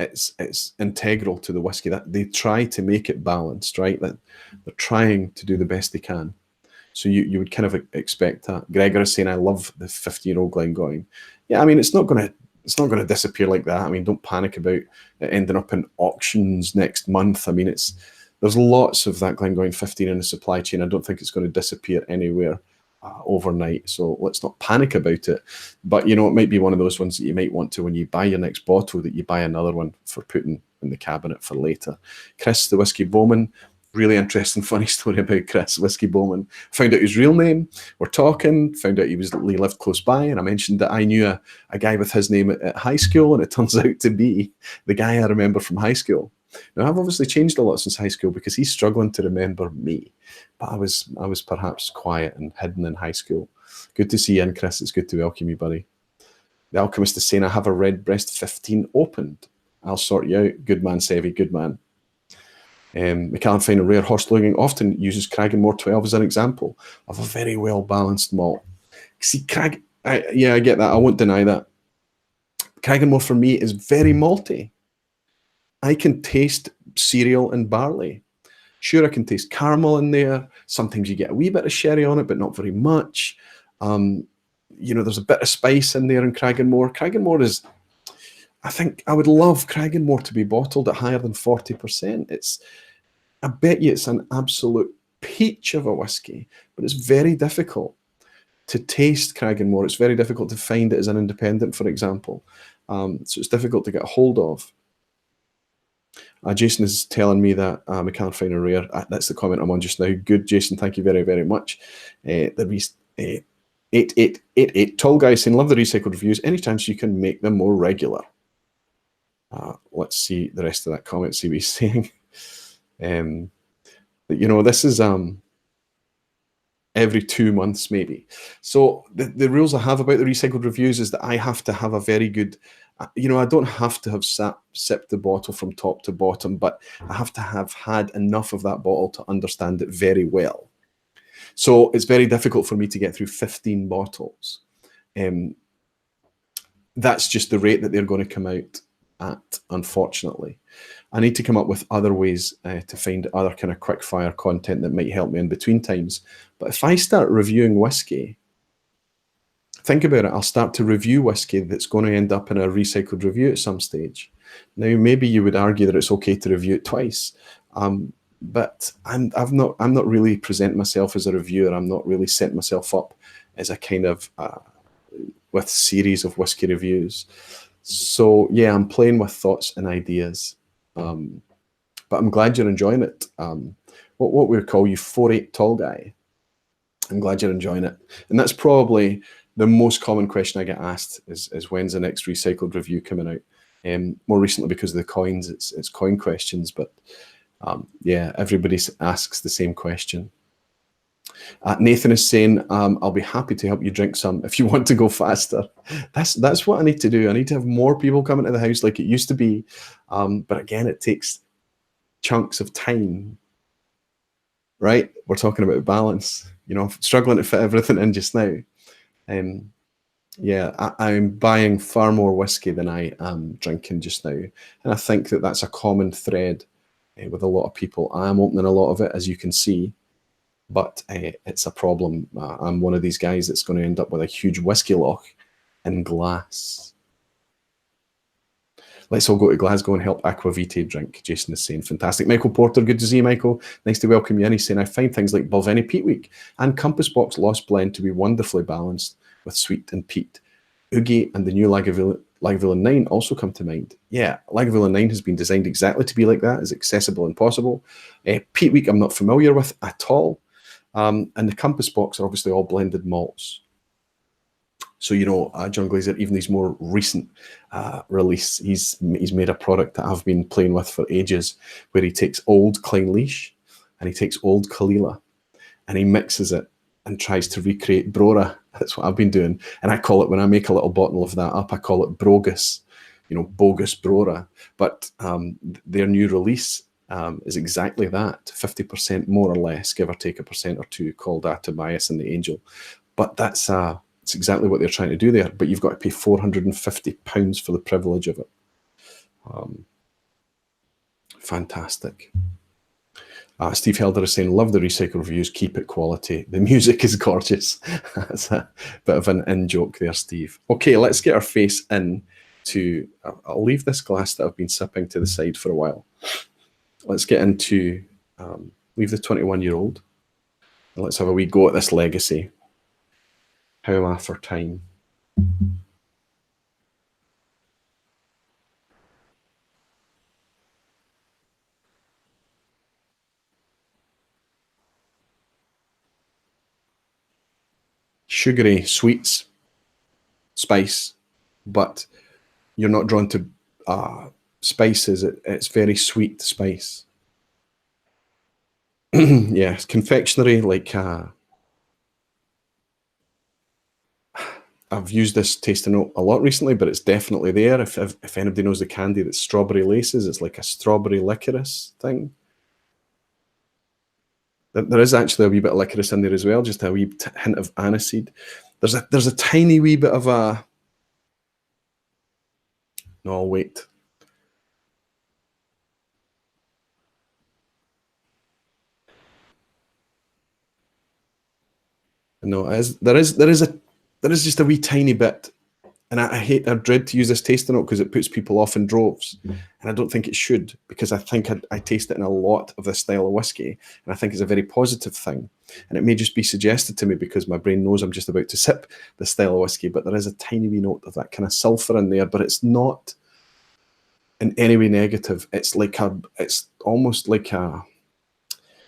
It's integral to the whiskey. That they try to make it balanced, right? That they're trying to do the best they can. So you would kind of expect that. Gregor is saying, I love the 15-year-old Glengoyne. Yeah, I mean, it's not going to disappear like that. I mean, don't panic about it ending up in auctions next month. I mean, there's lots of that Glengoyne 15 in the supply chain. I don't think it's going to disappear anywhere overnight. So let's not panic about it. But, you know, it might be one of those ones that you might want to, when you buy your next bottle, that you buy another one for putting in the cabinet for later. Chris, the Whiskey Bowman. Really interesting, funny story about Chris, Whiskey Bowman. Found out his real name. We're talking, found out he lived close by, and I mentioned that I knew a guy with his name at high school, and it turns out to be the guy I remember from high school. Now, I've obviously changed a lot since high school because he's struggling to remember me. But I was perhaps quiet and hidden in high school. Good to see you in, Chris. It's good to welcome you, buddy. The Alchemist is saying, I have a Redbreast 15 opened. I'll sort you out. Good man, Sevy, good man. Macallan Fine and Rare Horse Looking often uses Cragganmore 12 as an example of a very well-balanced malt. See, yeah, I get that. I won't deny that. Cragganmore for me is very malty. I can taste cereal and barley. Sure, I can taste caramel in there. Sometimes you get a wee bit of sherry on it, but not very much. You know, there's a bit of spice in there in Cragganmore. Cragganmore is, I think I would love Cragganmore to be bottled at higher than 40%. I bet you it's an absolute peach of a whiskey, but it's very difficult to taste Cragganmore. It's very difficult to find it as an independent, for example. So it's difficult to get a hold of. Jason is telling me that Macallan Fine and Rare, that's the comment I'm on just now. Good, Jason, thank you very, very much. The 8888 Tall Guy saying, love the recycled reviews. Any chance you can make them more regular? Let's see the rest of that comment, see what he's saying. But, you know, this is every 2 months maybe. So the rules I have about the recycled reviews is that I have to have a very good, you know, I don't have to have sipped the bottle from top to bottom, but I have to have had enough of that bottle to understand it very well. So it's very difficult for me to get through 15 bottles. That's just the rate that they're going to come out at, unfortunately. I need to come up with other ways to find other kind of quick fire content that might help me in between times. But if I start reviewing whiskey, think about it, I'll start to review whiskey that's going to end up in a recycled review at some stage. Now, maybe you would argue that it's okay to review it twice, but I'm not really presenting myself as a reviewer. I'm not really setting myself up as a kind of with series of whiskey reviews. So yeah, I'm playing with thoughts and ideas, but I'm glad you're enjoying it. What we call you 48 Tall Guy. I'm glad you're enjoying it, and that's probably the most common question I get asked is when's the next recycled review coming out? More recently, because of the coins, it's coin questions, but yeah, everybody asks the same question. Nathan is saying, I'll be happy to help you drink some if you want to go faster. That's what I need to do. I need to have more people coming to the house like it used to be. But again, it takes chunks of time, right? We're talking about balance, you know, struggling to fit everything in just now. Yeah, I'm buying far more whiskey than I am drinking just now. And I think that that's a common thread with a lot of people. I am opening a lot of it, as you can see, but it's a problem. I'm one of these guys that's going to end up with a huge whiskey loch in glass. Let's all go to Glasgow and help Aquavite drink, Jason is saying. Fantastic. Michael Porter, good to see you, Michael. Nice to welcome you in. He's saying, I find things like Balvenie Peat Week and Compass Box Lost Blend to be wonderfully balanced with sweet and peat. Oogie and the new Lagavulin 9 also come to mind. Yeah, Lagavulin 9 has been designed exactly to be like that, as accessible and possible. Peat Week I'm not familiar with at all. And the Compass Box are obviously all blended malts. So, you know, John Glazer, even his more recent release, he's made a product that I've been playing with for ages, where he takes old Clynelish and he takes old Kalila and he mixes it and tries to recreate Brora. That's what I've been doing. And I call it, when I make a little bottle of that up, I call it Brogus, you know, bogus Brora. But their new release is exactly that, 50% more or less, give or take a percent or two, called Atobias and the Angel. But that's it's exactly what they're trying to do there. But you've got to pay £450 for the privilege of it. Fantastic. Steve Helder is saying, love the recycle reviews, keep it quality. The music is gorgeous. That's a bit of an in-joke there, Steve. Okay, let's get our face in to, I'll leave this glass that I've been sipping to the side for a while. Let's get into, leave the 21-year-old. And let's have a wee go at this legacy. How am I for time? Sugary sweets, spice, but you're not drawn to spices. It's very sweet spice. Yes, confectionery, like I've used this tasting note a lot recently, but it's definitely there. If anybody knows the candy that's strawberry laces, it's like a strawberry licorice thing. There is actually a wee bit of licorice in there as well, just a wee hint of aniseed. There's a tiny wee bit of a... No, I'll wait. No, there is just a wee tiny bit, and I dread to use this tasting note because it puts people off in droves, and I don't think it should, because I think I taste it in a lot of this style of whiskey, and I think it's a very positive thing, and it may just be suggested to me because my brain knows I'm just about to sip the style of whiskey, but there is a tiny wee note of that kind of sulfur in there, but it's not in any way negative. It's like it's almost like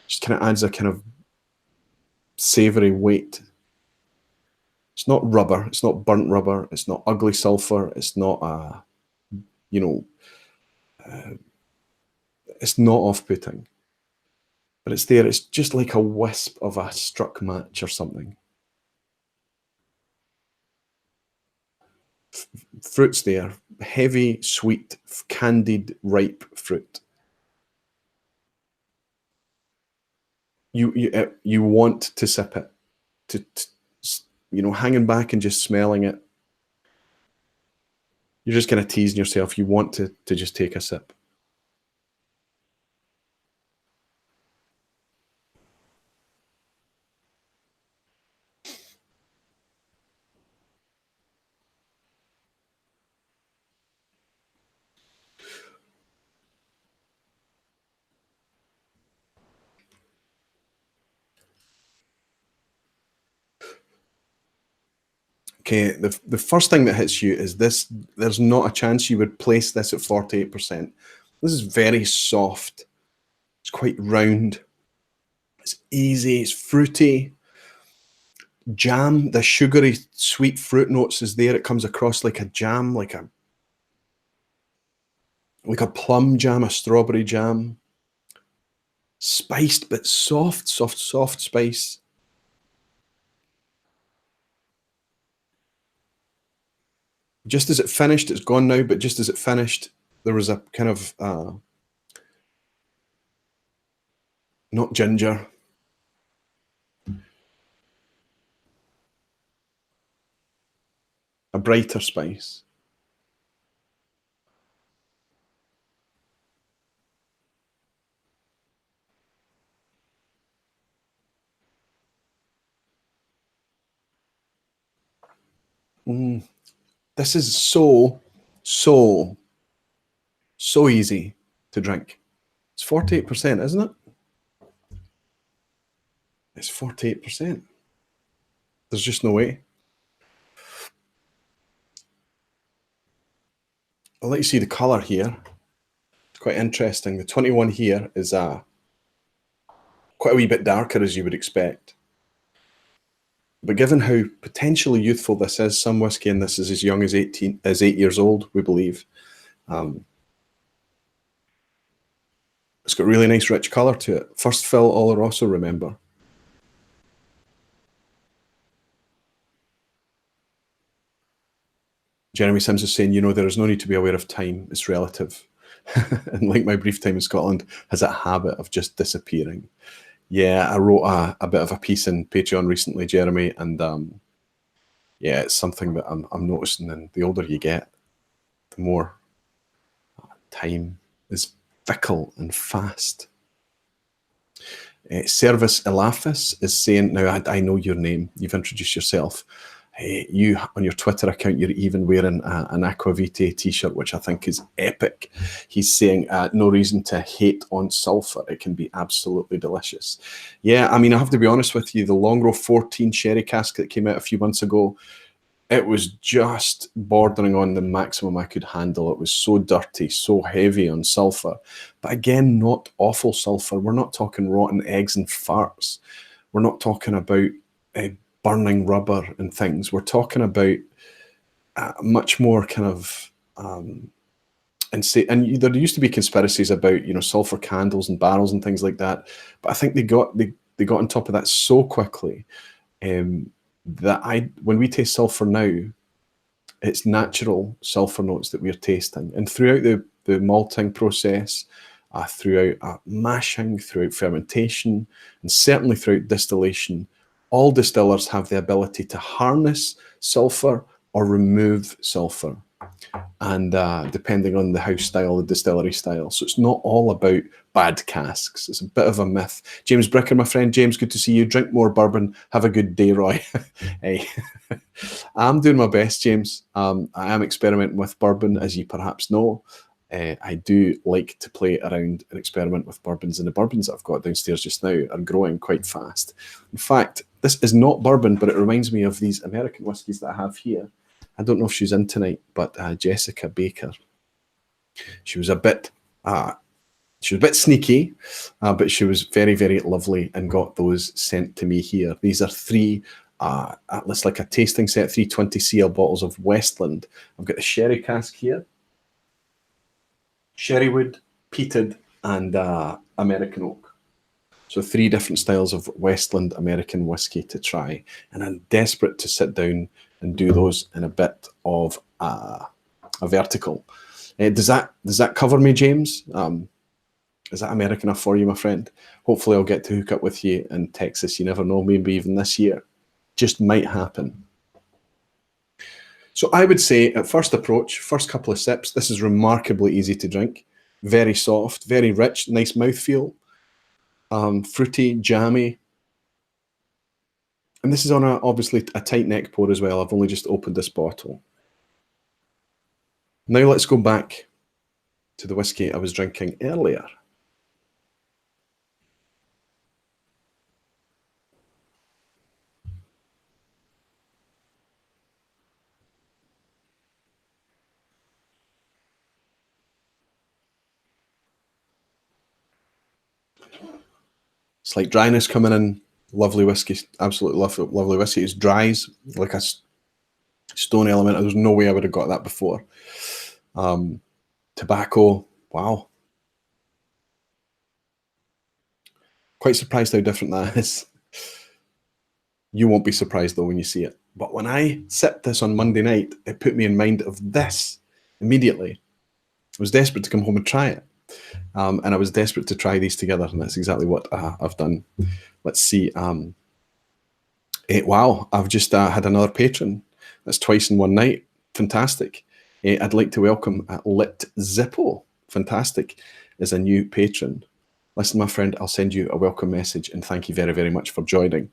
just kind of adds a kind of savory weight. It's not rubber. It's not burnt rubber. It's not ugly sulfur. It's not, you know, it's not off-putting. But it's there. It's just like a wisp of a struck match or something. Fruit's there. Heavy, sweet, candied, ripe fruit. You want to sip it. To you know, hanging back and just smelling it, you're just kind of teasing yourself. You want to just take a sip. Okay, the first thing that hits you is this. There's not a chance you would place this at 48%. This is very soft. It's quite round. It's easy. It's fruity. Jam, the sugary, sweet fruit notes is there. It comes across like a jam, like a plum jam, a strawberry jam. Spiced, but soft spice. Just as it finished, it's gone now, but just as it finished, there was a kind of, not ginger, a brighter spice. This is so easy to drink. It's 48%, isn't it? It's 48%. There's just no way. I'll let you see the colour here. It's quite interesting. The 21 here is quite a wee bit darker, as you would expect. But given how potentially youthful this is, some whiskey in this is as young as 8 years old, we believe. It's got really nice rich colour to it. First fill Oloroso, remember. Jeremy Sims is saying, you know, there is no need to be aware of time. It's relative. And like my brief time in Scotland has a habit of just disappearing. Yeah, I wrote a bit of a piece in Patreon recently, Jeremy, and yeah, it's something that I'm noticing. And the older you get, the more time is fickle and fast. Service Elafis is saying, now I know your name, you've introduced yourself. You, on your Twitter account, you're even wearing an Aquavite t-shirt, which I think is epic. He's saying, no reason to hate on sulphur. It can be absolutely delicious. Yeah, I mean, I have to be honest with you, the Longrow 14 sherry cask that came out a few months ago, it was just bordering on the maximum I could handle. It was so dirty, so heavy on sulphur. But again, not awful sulphur. We're not talking rotten eggs and farts. We're not talking about burning rubber and things. We're talking about much more kind of, and there used to be conspiracies about, you know, sulphur candles and barrels and things like that. But I think they got on top of that so quickly that when we taste sulphur now, it's natural sulphur notes that we're tasting. And throughout the malting process, throughout mashing, throughout fermentation, and certainly throughout distillation, all distillers have the ability to harness sulphur or remove sulphur, and depending on the house style, the distillery style. So it's not all about bad casks. It's a bit of a myth. James Bricker, my friend. James, good to see you. Drink more bourbon. Have a good day, Roy. Hey, I'm doing my best, James. I am experimenting with bourbon, as you perhaps know. I do like to play around and experiment with bourbons, and the bourbons that I've got downstairs just now are growing quite fast. In fact, this is not bourbon, but it reminds me of these American whiskies that I have here. I don't know if she's in tonight, but Jessica Baker. She was a bit sneaky, but she was very, very lovely and got those sent to me here. These are three, it's like a tasting set, 320 cl bottles of Westland. I've got the sherry cask here, sherrywood, peated, and American oak. So 3 different styles of Westland American whiskey to try. And I'm desperate to sit down and do those in a bit of a vertical. Does that cover me, James? Is that American enough for you, my friend? Hopefully I'll get to hook up with you in Texas. You never know, maybe even this year. Just might happen. So I would say at first approach, first couple of sips, this is remarkably easy to drink. Very soft, very rich, nice mouthfeel. Fruity, jammy. And this is on obviously a tight neck pour as well. I've only just opened this bottle. Now let's go back to the whiskey I was drinking earlier. Slight dryness coming in. Lovely whiskey, absolutely lovely whiskey. It's dries like a stone element. There's no way I would have got that before. Tobacco, wow. Quite surprised how different that is. You won't be surprised though when you see it. But when I sipped this on Monday night, it put me in mind of this immediately. I was desperate to come home and try it. And I was desperate to try these together, and that's exactly what I've done. Let's see. Wow, I've just had another patron. That's twice in one night. Fantastic. I'd like to welcome Lit Zippo. Fantastic. Is a new patron. Listen, my friend, I'll send you a welcome message and thank you very, very much for joining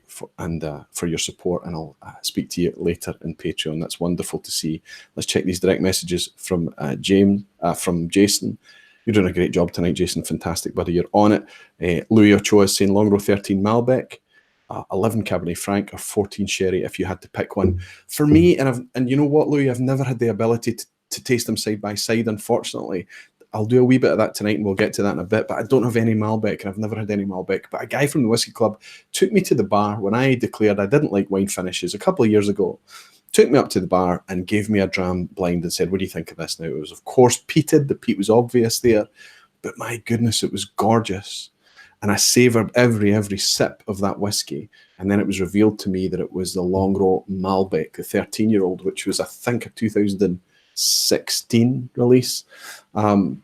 for your support. And I'll speak to you later in Patreon. That's wonderful to see. Let's check these direct messages from Jason. You're doing a great job tonight, Jason. Fantastic, buddy. You're on it. Louis Ochoa is saying Longrow 13 Malbec, 11 Cabernet Franc, or 14 Sherry if you had to pick one. For me, and you know what, Louis, I've never had the ability to taste them side by side, unfortunately. I'll do a wee bit of that tonight and we'll get to that in a bit, but I don't have any Malbec and I've never had any Malbec. But a guy from the Whiskey Club took me to the bar when I declared I didn't like wine finishes a couple of years ago. Took me up to the bar and gave me a dram blind and said, what do you think of this now? It was, of course, peated. The peat was obvious there, but my goodness, it was gorgeous. And I savoured every sip of that whiskey. And then it was revealed to me that it was the Longrow Malbec, the 13-year-old, which was, I think, a 2016 release. And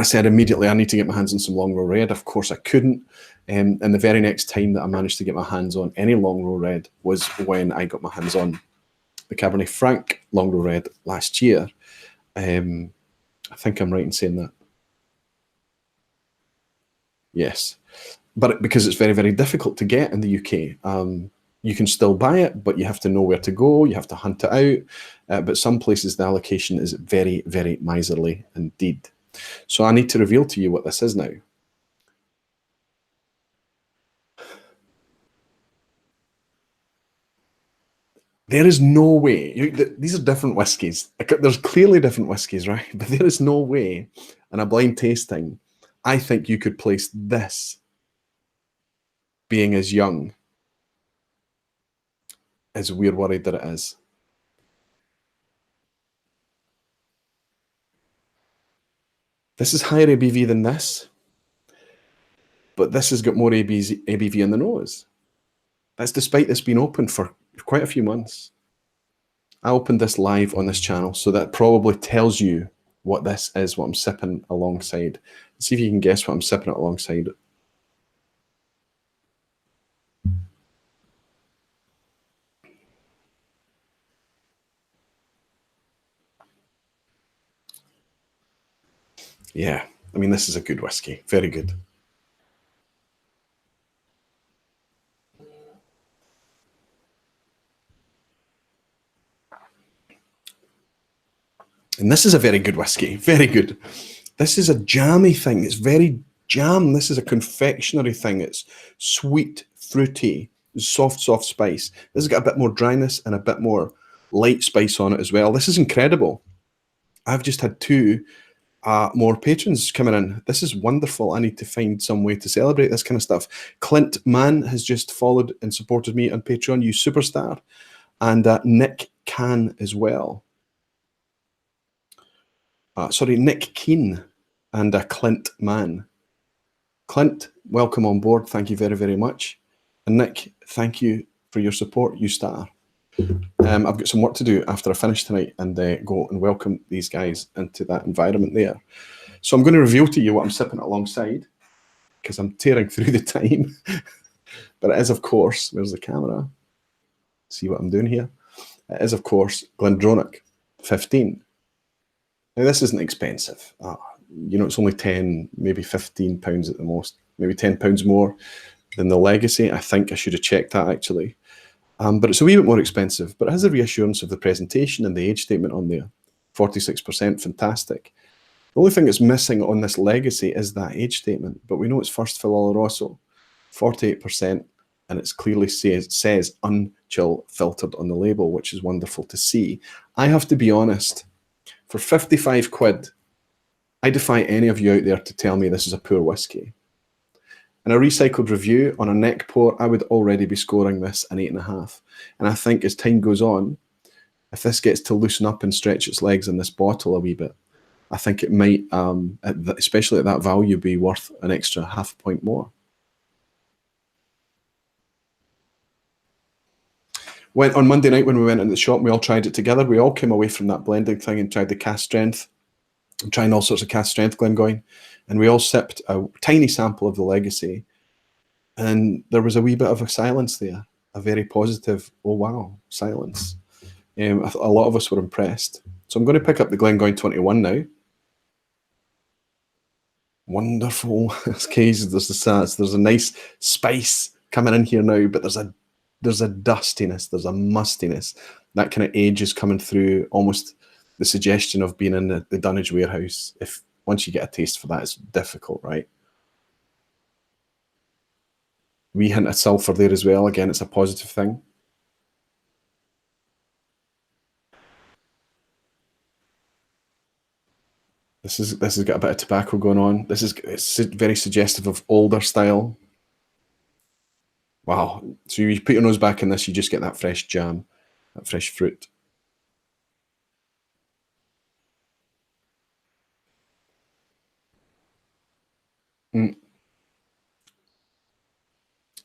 I said immediately, I need to get my hands on some Longrow Red. Of course, I couldn't. And the very next time that I managed to get my hands on any Longrow Red was when I got my hands on the Cabernet Franc Longrow Red last year. I think I'm right in saying that. Yes. But because it's very, very difficult to get in the UK. You can still buy it, but you have to know where to go. You have to hunt it out. But some places, the allocation is very, very miserly indeed. So I need to reveal to you what this is now. There is no way. These are different whiskies. There's clearly different whiskies, right? But there is no way in a blind tasting, I think you could place this being as young as we're worried that it is. This is higher ABV than this, but this has got more ABV in the nose. That's despite this being open for quite a few months. I opened this live on this channel, so that probably tells you what this is, what I'm sipping alongside. Let's see if you can guess what I'm sipping it alongside. Yeah, I mean, this is a good whiskey. Very good. And this is a very good whiskey. Very good. This is a jammy thing. It's very jam. This is a confectionery thing. It's sweet, fruity, soft spice. This has got a bit more dryness and a bit more light spice on it as well. This is incredible. I've just had two more patrons coming in. This is wonderful. I need to find some way to celebrate this kind of stuff. Clint Mann has just followed and supported me on Patreon. You superstar. And Nick Can as well. Nick Keen and Clint Mann. Clint, welcome on board. Thank you very, very much. And Nick, thank you for your support. You star. I've got some work to do after I finish tonight and go and welcome these guys into that environment there. So I'm going to reveal to you what I'm sipping alongside because I'm tearing through the time. But it is, of course, where's the camera? See what I'm doing here? It is, of course, Glendronach 15. Now, this isn't expensive. You know, it's only 10, maybe 15 pounds at the most, maybe 10 pounds more than the Legacy. I think I should have checked that actually. But it's a wee bit more expensive, but it has the reassurance of the presentation and the age statement on there. 46%, fantastic. The only thing that's missing on this Legacy is that age statement, but we know it's first fill Oloroso, 48%, and it clearly says unchill filtered on the label, which is wonderful to see. I have to be honest, for 55 quid, I defy any of you out there to tell me this is a poor whiskey. In a recycled review on a neck pour, I would already be scoring this an 8.5. And I think as time goes on, if this gets to loosen up and stretch its legs in this bottle a wee bit, I think it might, especially at that value, be worth an extra half point more. Went on Monday night when we went into the shop and we all tried it together. We all came away from that blending thing and tried the cast strength. I'm trying all sorts of cast strength Glengoyne. And we all sipped a tiny sample of the Legacy. And there was a wee bit of a silence there. A very positive, oh wow, silence. A lot of us were impressed. So I'm going to pick up the Glengoyne 21 now. Wonderful. There's a nice spice coming in here now, but there's a dustiness, there's a mustiness. That kind of age is coming through, almost the suggestion of being in the Dunnage warehouse. If once you get a taste for that, it's difficult, right? Wee hint of sulfur there as well. Again, it's a positive thing. This has got a bit of tobacco going on. It's very suggestive of older style. Wow. So you put your nose back in this, you just get that fresh jam, that fresh fruit.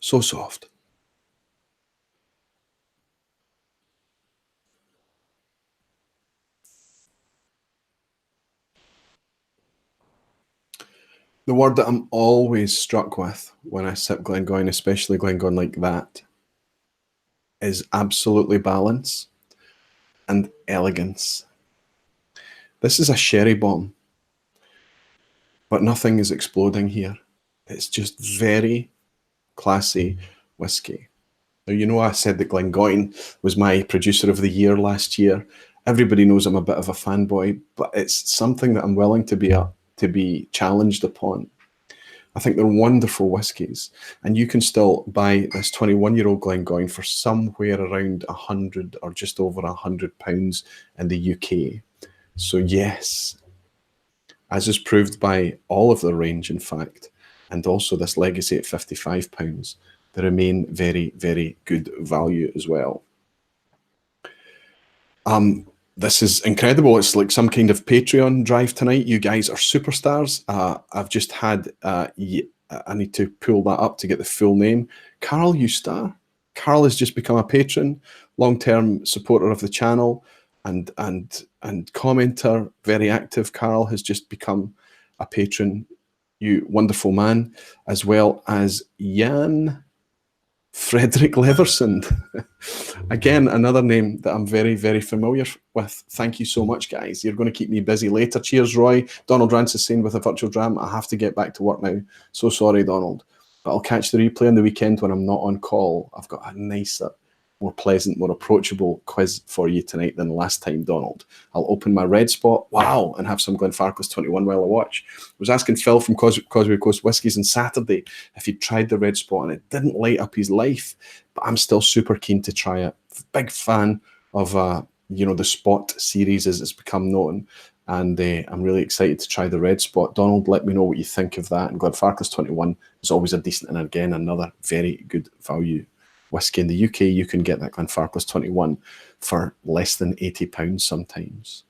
So soft. The word that I'm always struck with when I sip Glengoyne, especially Glengoyne like that, is absolutely balance and elegance. This is a sherry bomb, but nothing is exploding here. It's just very classy whiskey. Now, you know, I said that Glengoyne was my producer of the year last year. Everybody knows I'm a bit of a fanboy, but it's something that I'm willing to be challenged upon. I think they're wonderful whiskies, and you can still buy this 21-year-old Glengoyne for somewhere around 100 or just over £100 in the UK. So yes, as is proved by all of the range, in fact, and also this Legacy at £55, they remain very, very good value as well. This is incredible. It's like some kind of Patreon drive tonight. You guys are superstars. I've just had, I need to pull that up to get the full name. Carl Ustar. Carl has just become a patron, long-term supporter of the channel and commenter, very active. Carl has just become a patron. You wonderful man, as well as Jan Frederick Leversund. Again, another name that I'm very, very familiar with. Thank you so much, guys. You're going to keep me busy later. Cheers, Roy. Donald Rance is saying with a virtual dram, I have to get back to work now. So sorry, Donald. But I'll catch the replay on the weekend when I'm not on call. I've got a nicer, more pleasant, more approachable quiz for you tonight than last time, Donald. I'll open my red spot, wow, and have some Glenfarclas 21 while I watch. I was asking Phil from Causeway Coast Whiskies on Saturday if he'd tried the red spot, and it didn't light up his life, but I'm still super keen to try it. Big fan of you know, the Spot series as it's become known, and I'm really excited to try the red spot. Donald, let me know what you think of that. And Glenfarclas 21 is always a decent, and again, another very good value whiskey. In the UK, you can get that Glenfarclas 21 for less than £80 sometimes.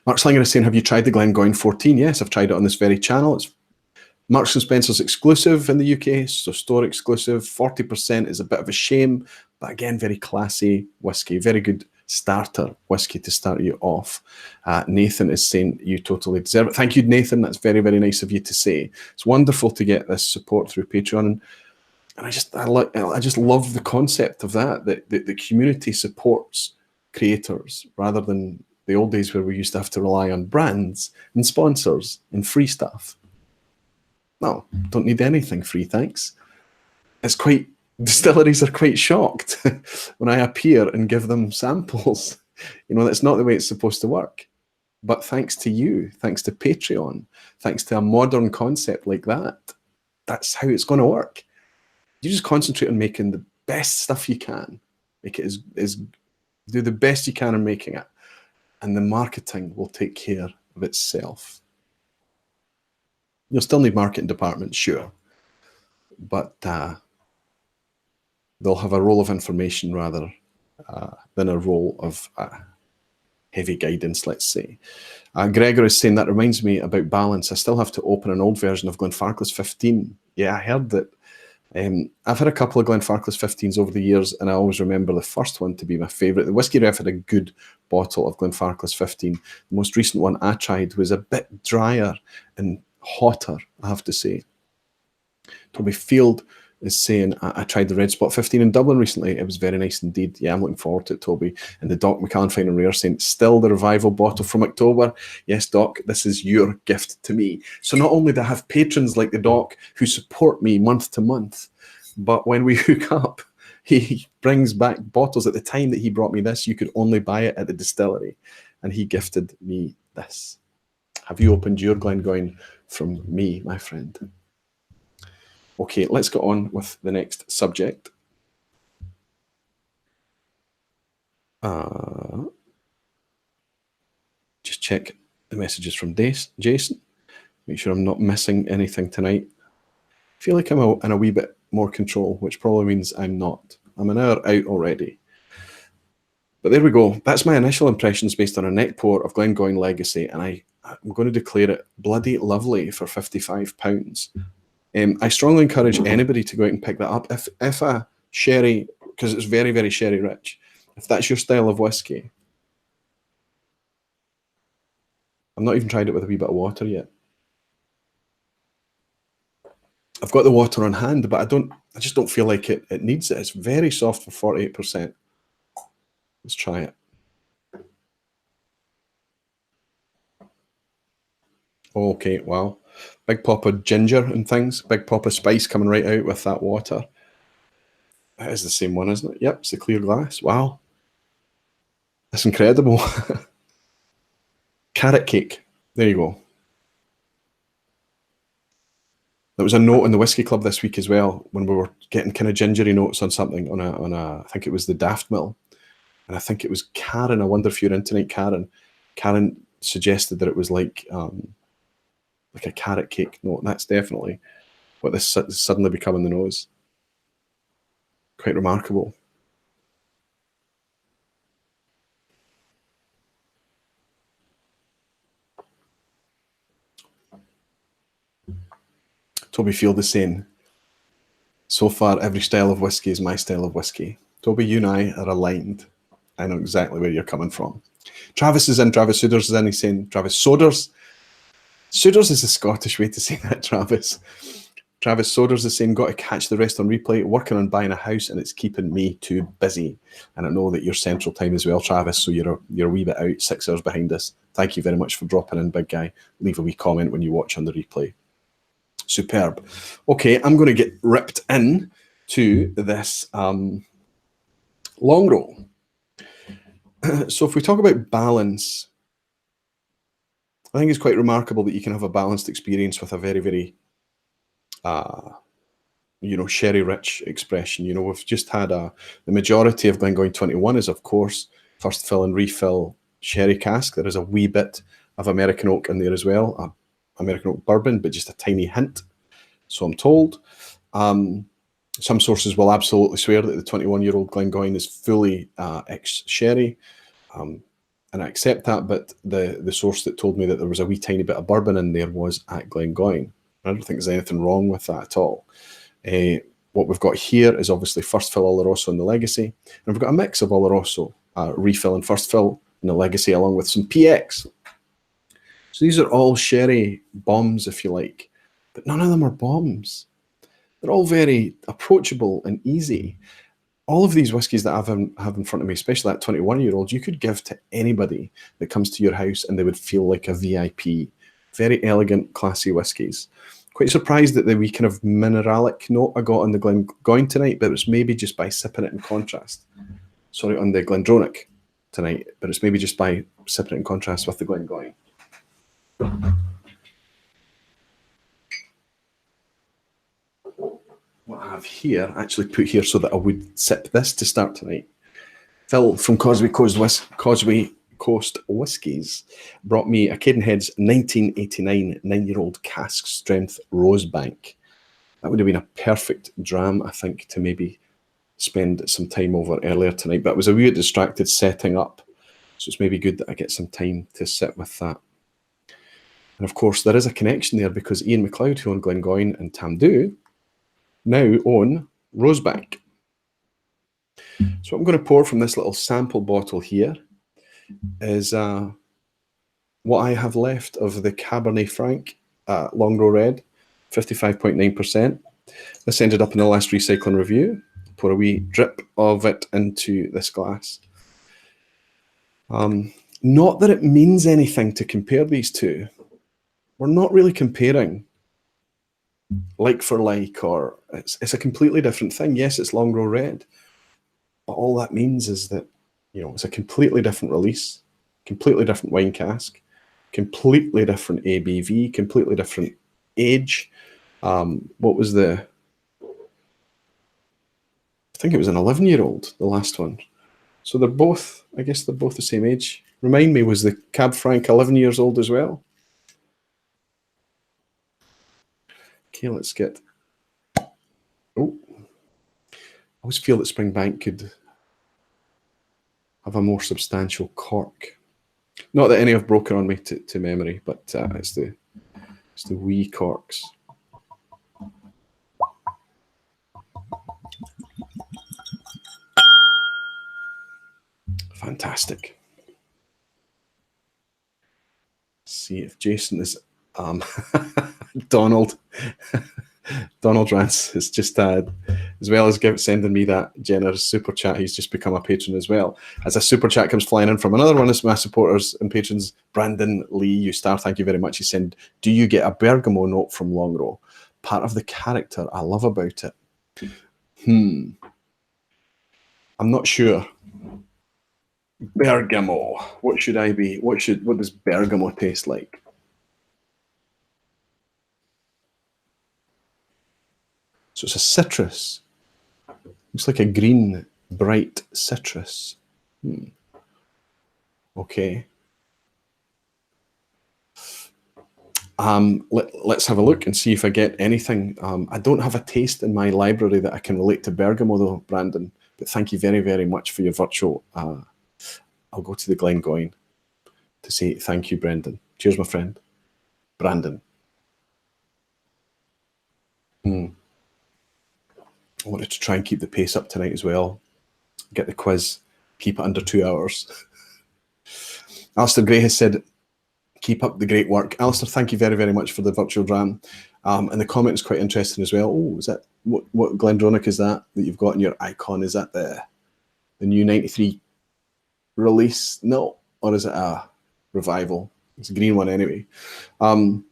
Mark Slinger is saying, have you tried the Glengoyne 14? Yes, I've tried it on this very channel. It's Marks & Spencer's exclusive in the UK, so store exclusive. 40% is a bit of a shame, but again, very classy whiskey, very good starter whiskey to start you off. Nathan is saying you totally deserve it. Thank you, Nathan. That's very, very nice of you to say. It's wonderful to get this support through Patreon. And I just love the concept of that the community supports creators rather than the old days where we used to have to rely on brands and sponsors and free stuff. No, don't need anything free, thanks. Distilleries are quite shocked when I appear and give them samples. You know, that's not the way it's supposed to work. But thanks to you, thanks to Patreon, thanks to a modern concept like that, that's how it's going to work. You just concentrate on making the best stuff you can. Make it do the best you can in making it. And the marketing will take care of itself. You'll still need marketing departments, sure. But they'll have a role of information rather than a role of heavy guidance, let's say. Gregor is saying, that reminds me about balance. I still have to open an old version of Glenfarclas 15. Yeah, I heard that I've had a couple of Glenfarclas 15s over the years, and I always remember the first one to be my favourite. The Whiskey Ref had a good bottle of Glenfarclas 15. The most recent one I tried was a bit drier and hotter, I have to say. Toby Field is saying, I tried the Red Spot 15 in Dublin recently. It was very nice indeed. Yeah, I'm looking forward to it, Toby. And the Doc McCann Fine and Rare saying, still the revival bottle from October. Yes, Doc, this is your gift to me. So not only do I have patrons like the Doc who support me month to month, but when we hook up, he brings back bottles. At the time that he brought me this, you could only buy it at the distillery. And he gifted me this. Have you opened your Glengoyne from me, my friend? Okay, let's go on with the next subject. Just check the messages from Jason. Make sure I'm not missing anything tonight. I feel like I'm in a wee bit more control, which probably means I'm not. I'm an hour out already. But there we go. That's my initial impressions based on a neck pour of Glengoyne Legacy, and I'm going to declare it bloody lovely for £55. I strongly encourage anybody to go out and pick that up. If a sherry, because it's very, very sherry rich, if that's your style of whiskey, I've not even tried it with a wee bit of water yet. I've got the water on hand, but I just don't feel like it needs it. It's very soft for 48%. Let's try it. Okay, wow. Big pop of ginger and things. Big pop of spice coming right out with that water. That is the same one, isn't it? Yep, it's the clear glass. Wow. That's incredible. Carrot cake. There you go. There was a note in the Whiskey Club this week as well when we were getting kind of gingery notes on something on a I think it was the Daft Mill. And I think it was Karen. I wonder if you're in tonight, Karen. Karen suggested that it was like a carrot cake. No, that's definitely what this is suddenly becoming the nose. Quite remarkable. Toby Field is saying, so far every style of whiskey is my style of whiskey. Toby, you and I are aligned. I know exactly where you're coming from. Travis is in, Travis Suders is in, he's saying, Travis Soders. Suders is a Scottish way to say that, Travis. Travis Soders is saying, got to catch the rest on replay, working on buying a house, and it's keeping me too busy. And I know that you're Central Time as well, Travis, so you're a wee bit out, 6 hours behind us. Thank you very much for dropping in, big guy. Leave a wee comment when you watch on the replay. Superb. Okay, I'm going to get ripped in to this Longrow. So if we talk about balance, I think it's quite remarkable that you can have a balanced experience with a very, very, sherry-rich expression. You know, we've just had the majority of Glengoyne 21 is, of course, first fill and refill sherry cask. There is a wee bit of American oak in there as well, American oak bourbon, but just a tiny hint, so I'm told. Some sources will absolutely swear that the 21-year-old Glengoyne is fully ex-sherry, and I accept that, but the source that told me that there was a wee tiny bit of bourbon in there was at Glengoyne. I don't think there's anything wrong with that at all. What we've got here is obviously first fill Oloroso in the Legacy, and we've got a mix of Oloroso, refill and first fill in the Legacy, along with some PX. So these are all sherry bombs, if you like, but none of them are bombs. They're all very approachable and easy. All of these whiskies that I have in front of me, especially that 21-year-old, you could give to anybody that comes to your house and they would feel like a VIP. Very elegant, classy whiskies. Quite surprised at the wee kind of mineralic note I got on the Glengoyne tonight, but it's maybe just by sipping it in contrast. Sorry, on the Glendronach tonight, but it's maybe just by sipping it in contrast with the Glengoyne. What I have here, actually put here so that I would sip this to start tonight. Phil from Causeway Coast Whiskies brought me a Cadenhead's 1989 9-year-old cask strength Rosebank. That would have been a perfect dram, I think, to maybe spend some time over earlier tonight. But I was a wee bit distracted setting up, so it's maybe good that I get some time to sit with that. And of course, there is a connection there because Ian MacLeod, who owned Glengoyne and Tamdhu, now own Rosebank. So what I'm going to pour from this little sample bottle here is what I have left of the Cabernet Franc Longrow Red, 55.9%. This ended up in the last recycling review. Pour a wee drip of it into this glass. Not that it means anything to compare these two. We're not really comparing like for like, or it's a completely different thing. Yes, it's Longrow Red, but all that means is that, you know, it's a completely different release, completely different wine cask, completely different ABV, completely different age. What was the... I think it was an 11-year-old, the last one. So they're both, I guess they're both the same age. Remind me, was the Cab Franc 11 years old as well? Okay, let's get... Oh, I always feel that Springbank could have a more substantial cork. Not that any have broken on me to memory, but it's the wee corks. Fantastic. See if Jason is Donald Rance is just as well as sending me that generous super chat, he's just become a patron as well. As a super chat comes flying in from another one of my supporters and patrons, Brandon Lee, you star, thank you very much. He said, do you get a bergamot note from Longrow? Part of the character I love about it. I'm not sure. Bergamot. What should I be? What does bergamot taste like? So it's a citrus. Looks like a green, bright citrus. Okay. Let's have a look and see if I get anything. I don't have a taste in my library that I can relate to bergamot though, Brandon. But thank you very, very much for your virtual. I'll go to the Glengoyne to say thank you, Brendan. Cheers, my friend. Brandon. I wanted to try and keep the pace up tonight as well. Get the quiz, keep it under 2 hours. Alistair Gray has said, keep up the great work. Alistair, thank you very, very much for the virtual dram. And the comment is quite interesting as well. Oh, is that, what Glendronach is that you've got in your icon? Is that the new 93 release? No. Or is it a revival? It's a green one anyway. You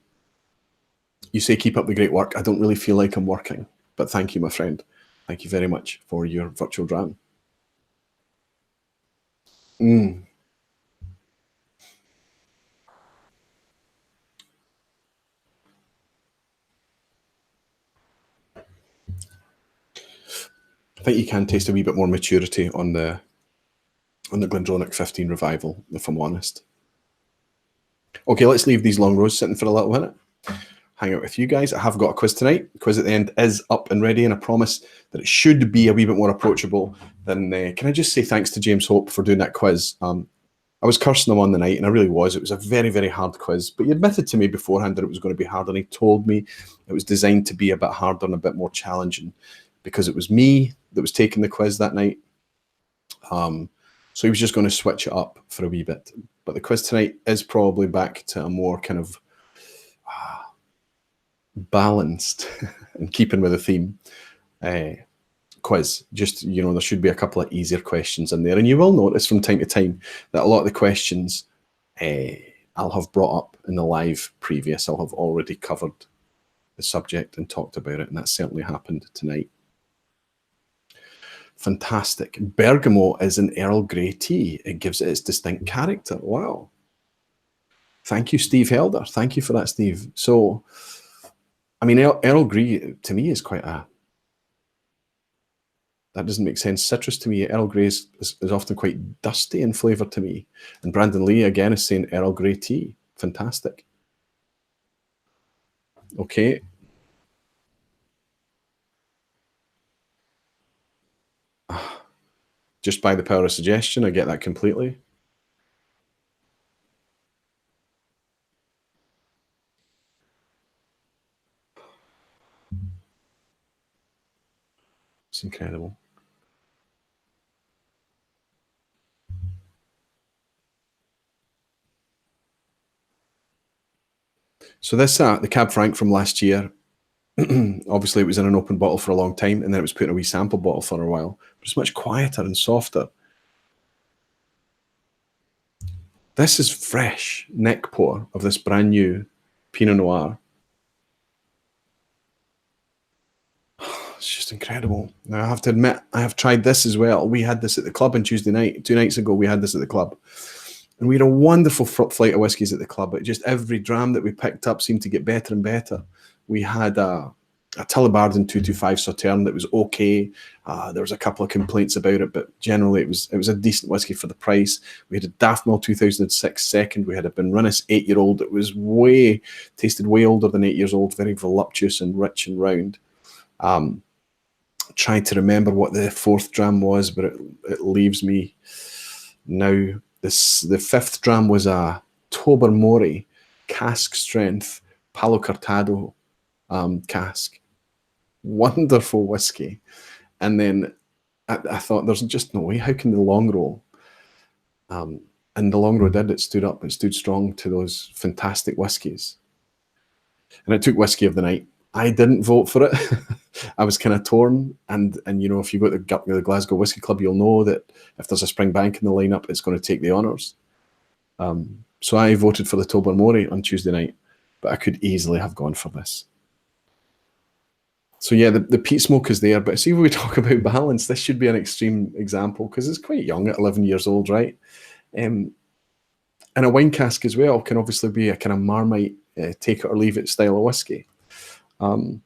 say keep up the great work. I don't really feel like I'm working, but thank you, my friend. Thank you very much for your virtual dram. I think you can taste a wee bit more maturity on the Glendronach 15 revival, if I'm honest. Okay, let's leave these long rows sitting for a little minute. Hang out with you guys. I have got a quiz tonight. The quiz at the end is up and ready, and I promise that it should be a wee bit more approachable than... can I just say thanks to James Hope for doing that quiz? I was cursing him on the night, and I really was. It was a very, very hard quiz, but he admitted to me beforehand that it was going to be hard, and he told me it was designed to be a bit harder and a bit more challenging because it was me that was taking the quiz that night. So he was just going to switch it up for a wee bit. But the quiz tonight is probably back to a more kind of balanced and keeping with the theme quiz. Just, you know, there should be a couple of easier questions in there. And you will notice from time to time that a lot of the questions I'll have brought up in the live previous. I'll have already covered the subject and talked about it. And that certainly happened tonight. Fantastic. Bergamot is an Earl Grey tea. It gives it its distinct character. Wow. Thank you, Steve Helder. Thank you for that, Steve. So, I mean, Earl Grey to me is quite a... That doesn't make sense. Citrus to me, Earl Grey is often quite dusty in flavour to me. And Brandon Lee, again, is saying Earl Grey tea. Fantastic. Okay. Just by the power of suggestion, I get that completely. It's incredible. So this, the Cab Franc from last year, obviously it was in an open bottle for a long time, and then it was put in a wee sample bottle for a while. But it's much quieter and softer. This is fresh neck pour of this brand new Pinot Noir. It's just incredible. Now I have to admit, I have tried this as well. We had this at the club on Tuesday night. 2 nights ago, we had this at the club. And we had a wonderful flight of whiskies at the club. But just every dram that we picked up seemed to get better and better. We had a Tullibardine 225 Sauterne that was okay. There was a couple of complaints about it, but generally it was a decent whiskey for the price. We had a Daftmel 2006 second. We had a Benrinnes 8-year-old that was tasted way older than 8 years old, very voluptuous and rich and round. Trying to remember what the fourth dram was, but it leaves me now. The fifth dram was a Tobermory cask strength Palo Cortado cask. Wonderful whiskey. And then I thought, there's just no way. How can the Longrow? And the Longrow did. It stood up. It stood strong to those fantastic whiskies. And it took whiskey of the night. I didn't vote for it. I was kind of torn. And you know, if you go to the Glasgow Whisky Club, you'll know that if there's a Springbank in the lineup, it's going to take the honours. So I voted for the Tobermory on Tuesday night, but I could easily have gone for this. So yeah, the peat smoke is there, but see, when we talk about balance, this should be an extreme example because it's quite young at 11 years old, right? And a wine cask as well can obviously be a kind of Marmite, take it or leave it style of whiskey. Did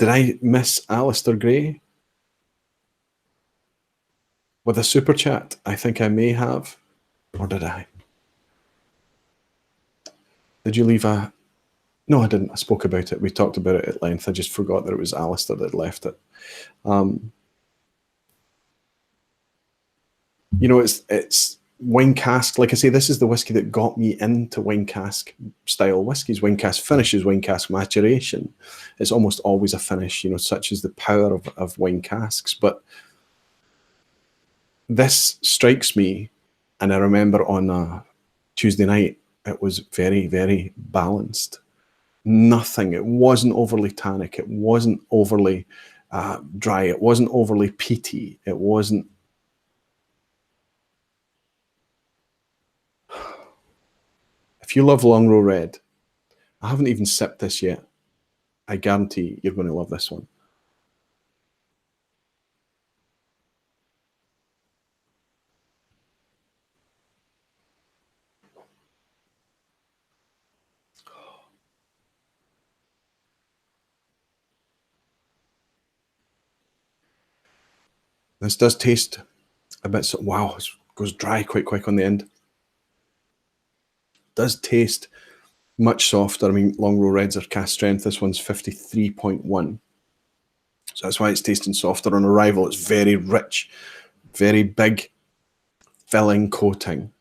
I miss Alistair Gray with a super chat? I think I may have, or did I? Did you leave a... No, I didn't. I spoke about it. We talked about it at length. I just forgot that it was Alistair that left it. You know, it's wine cask. Like I say, this is the whiskey that got me into wine cask style whiskies. Wine cask finishes, wine cask maturation. It's almost always a finish, you know, such as the power of wine casks. But this strikes me, and I remember on Tuesday night, it was very, very balanced. Nothing. It wasn't overly tannic. It wasn't overly dry. It wasn't overly peaty. It wasn't... If you love Longrow Red, I haven't even sipped this yet. I guarantee you're going to love this one. This does taste a bit... Wow, it goes dry quite quick on the end. It does taste much softer. I mean, Longrow Reds are cask strength. This one's 53.1. So that's why it's tasting softer. On arrival, it's very rich, very big, filling coating.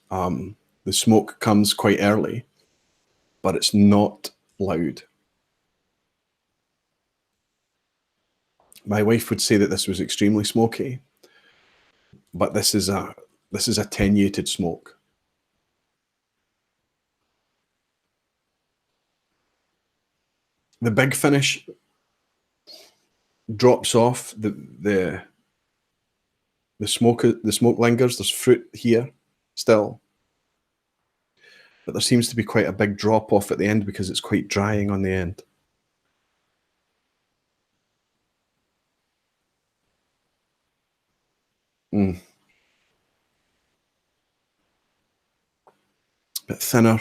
The smoke comes quite early, but it's not loud. My wife would say that this was extremely smoky, but this is attenuated smoke. The big finish drops off. The smoke lingers. There's fruit here still, but there seems to be quite a big drop off at the end because it's quite drying on the end. A bit thinner.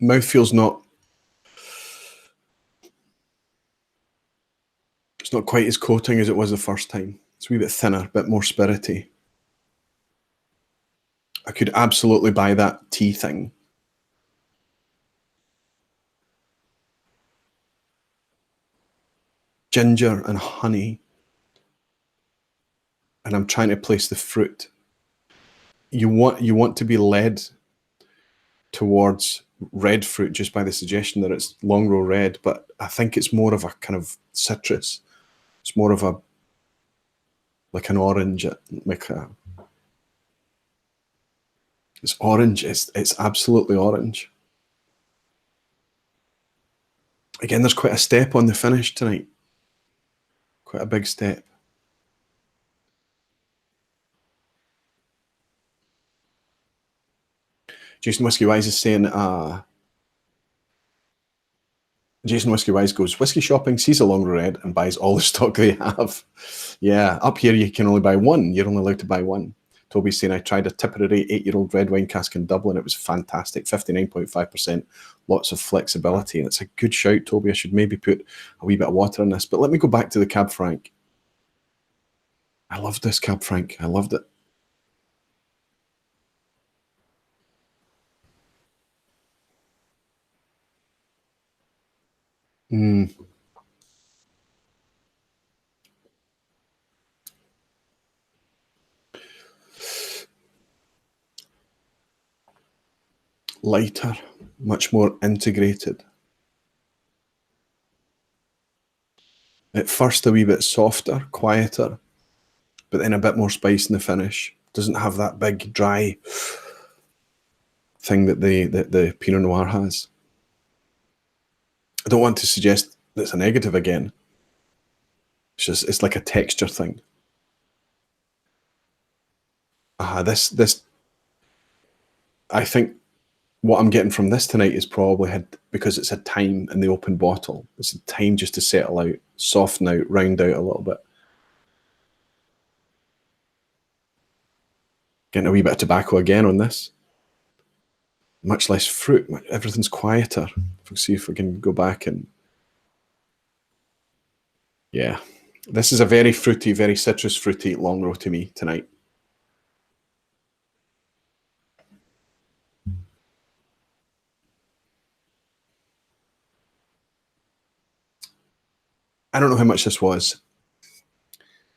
Mouthfeel's not... It's not quite as coating as it was the first time. It's a wee bit thinner, a bit more spirity. I could absolutely buy that tea thing. Ginger and honey. And I'm trying to place the fruit. you want to be led towards red fruit just by the suggestion that it's Longrow Red, but I think it's more of a kind of citrus. It's more of a like an orange, like a. It's orange. It's absolutely orange. Again, there's quite a step on the finish tonight. Quite a big step. Jason Whiskey Wise is saying, Jason Whiskey Wise goes, whiskey shopping, sees a Longrow Red and buys all the stock they have. Yeah, up here you can only buy one. You're only allowed to buy one. Toby's saying, I tried a Tipperary 8-year-old red wine cask in Dublin. It was fantastic, 59.5%. Lots of flexibility. And it's a good shout, Toby. I should maybe put a wee bit of water in this. But let me go back to the Cab Franc. I loved this Cab Franc. I loved it. Lighter, much more integrated. At first a wee bit softer, quieter, but then a bit more spice in the finish. Doesn't have that big dry thing that the Pinot Noir has. I don't want to suggest that's a negative again. It's like a texture thing. This I think what I'm getting from this tonight is probably because it's had time in the open bottle. It's had time just to settle out, soften out, round out a little bit. Getting a wee bit of tobacco again on this. Much less fruit. Everything's quieter. We'll see if we can go back and... Yeah. This is a very fruity, very citrus fruity Longrow to me tonight. I don't know how much this was.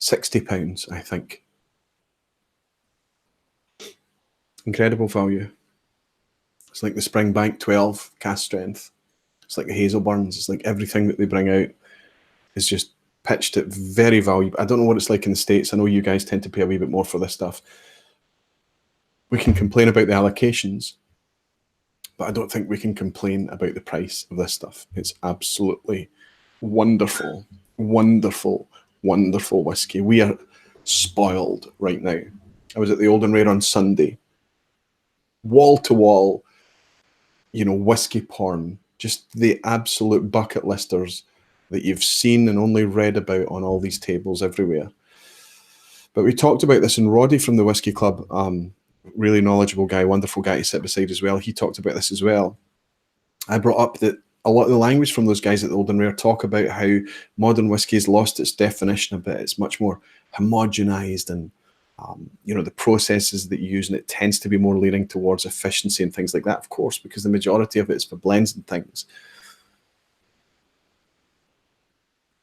£60, I think. Incredible value. It's like the Springbank 12 cast strength. It's like the Hazelburns. It's like everything that they bring out is just pitched at very valuable. I don't know what it's like in the States. I know you guys tend to pay a wee bit more for this stuff. We can complain about the allocations, but I don't think we can complain about the price of this stuff. It's absolutely wonderful, wonderful, wonderful whiskey. We are spoiled right now. I was at the Old and Rare on Sunday. Wall to wall, whiskey porn. Just the absolute bucket listers that you've seen and only read about on all these tables everywhere. But we talked about this, and Roddy from the Whiskey Club, really knowledgeable guy, wonderful guy to sit beside as well. He talked about this as well. I brought up that a lot of the language from those guys at the Old and Rare talk about how modern whiskey has lost its definition a bit. It's much more homogenized, and the processes that you use, and it tends to be more leaning towards efficiency and things like that, of course, because the majority of it is for blends and things.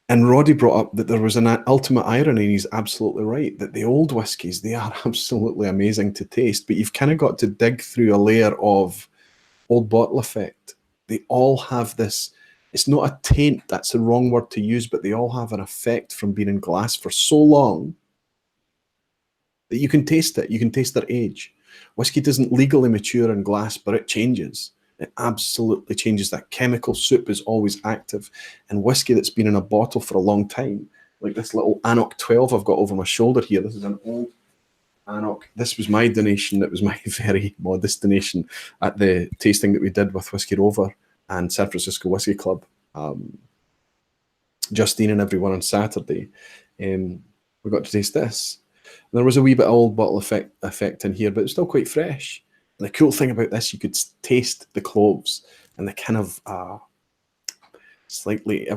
And Roddy brought up that there was an ultimate irony, and he's absolutely right, that the old whiskies, they are absolutely amazing to taste, but you've kind of got to dig through a layer of old bottle effect. They all have this, it's not a taint, that's the wrong word to use, but they all have an effect from being in glass for so long that you can taste it. You can taste their age. Whiskey doesn't legally mature in glass, but it changes. It absolutely changes. That chemical soup is always active. And whiskey that's been in a bottle for a long time, like this little Annock 12 I've got over my shoulder here. This is an old Annock. This was my donation. It was my very modest donation at the tasting that we did with Whiskey Rover and San Francisco Whiskey Club. Justine and everyone on Saturday. We got to taste this. And there was a wee bit of old bottle effect in here, but it's still quite fresh. And the cool thing about this, you could taste the cloves and the kind of slightly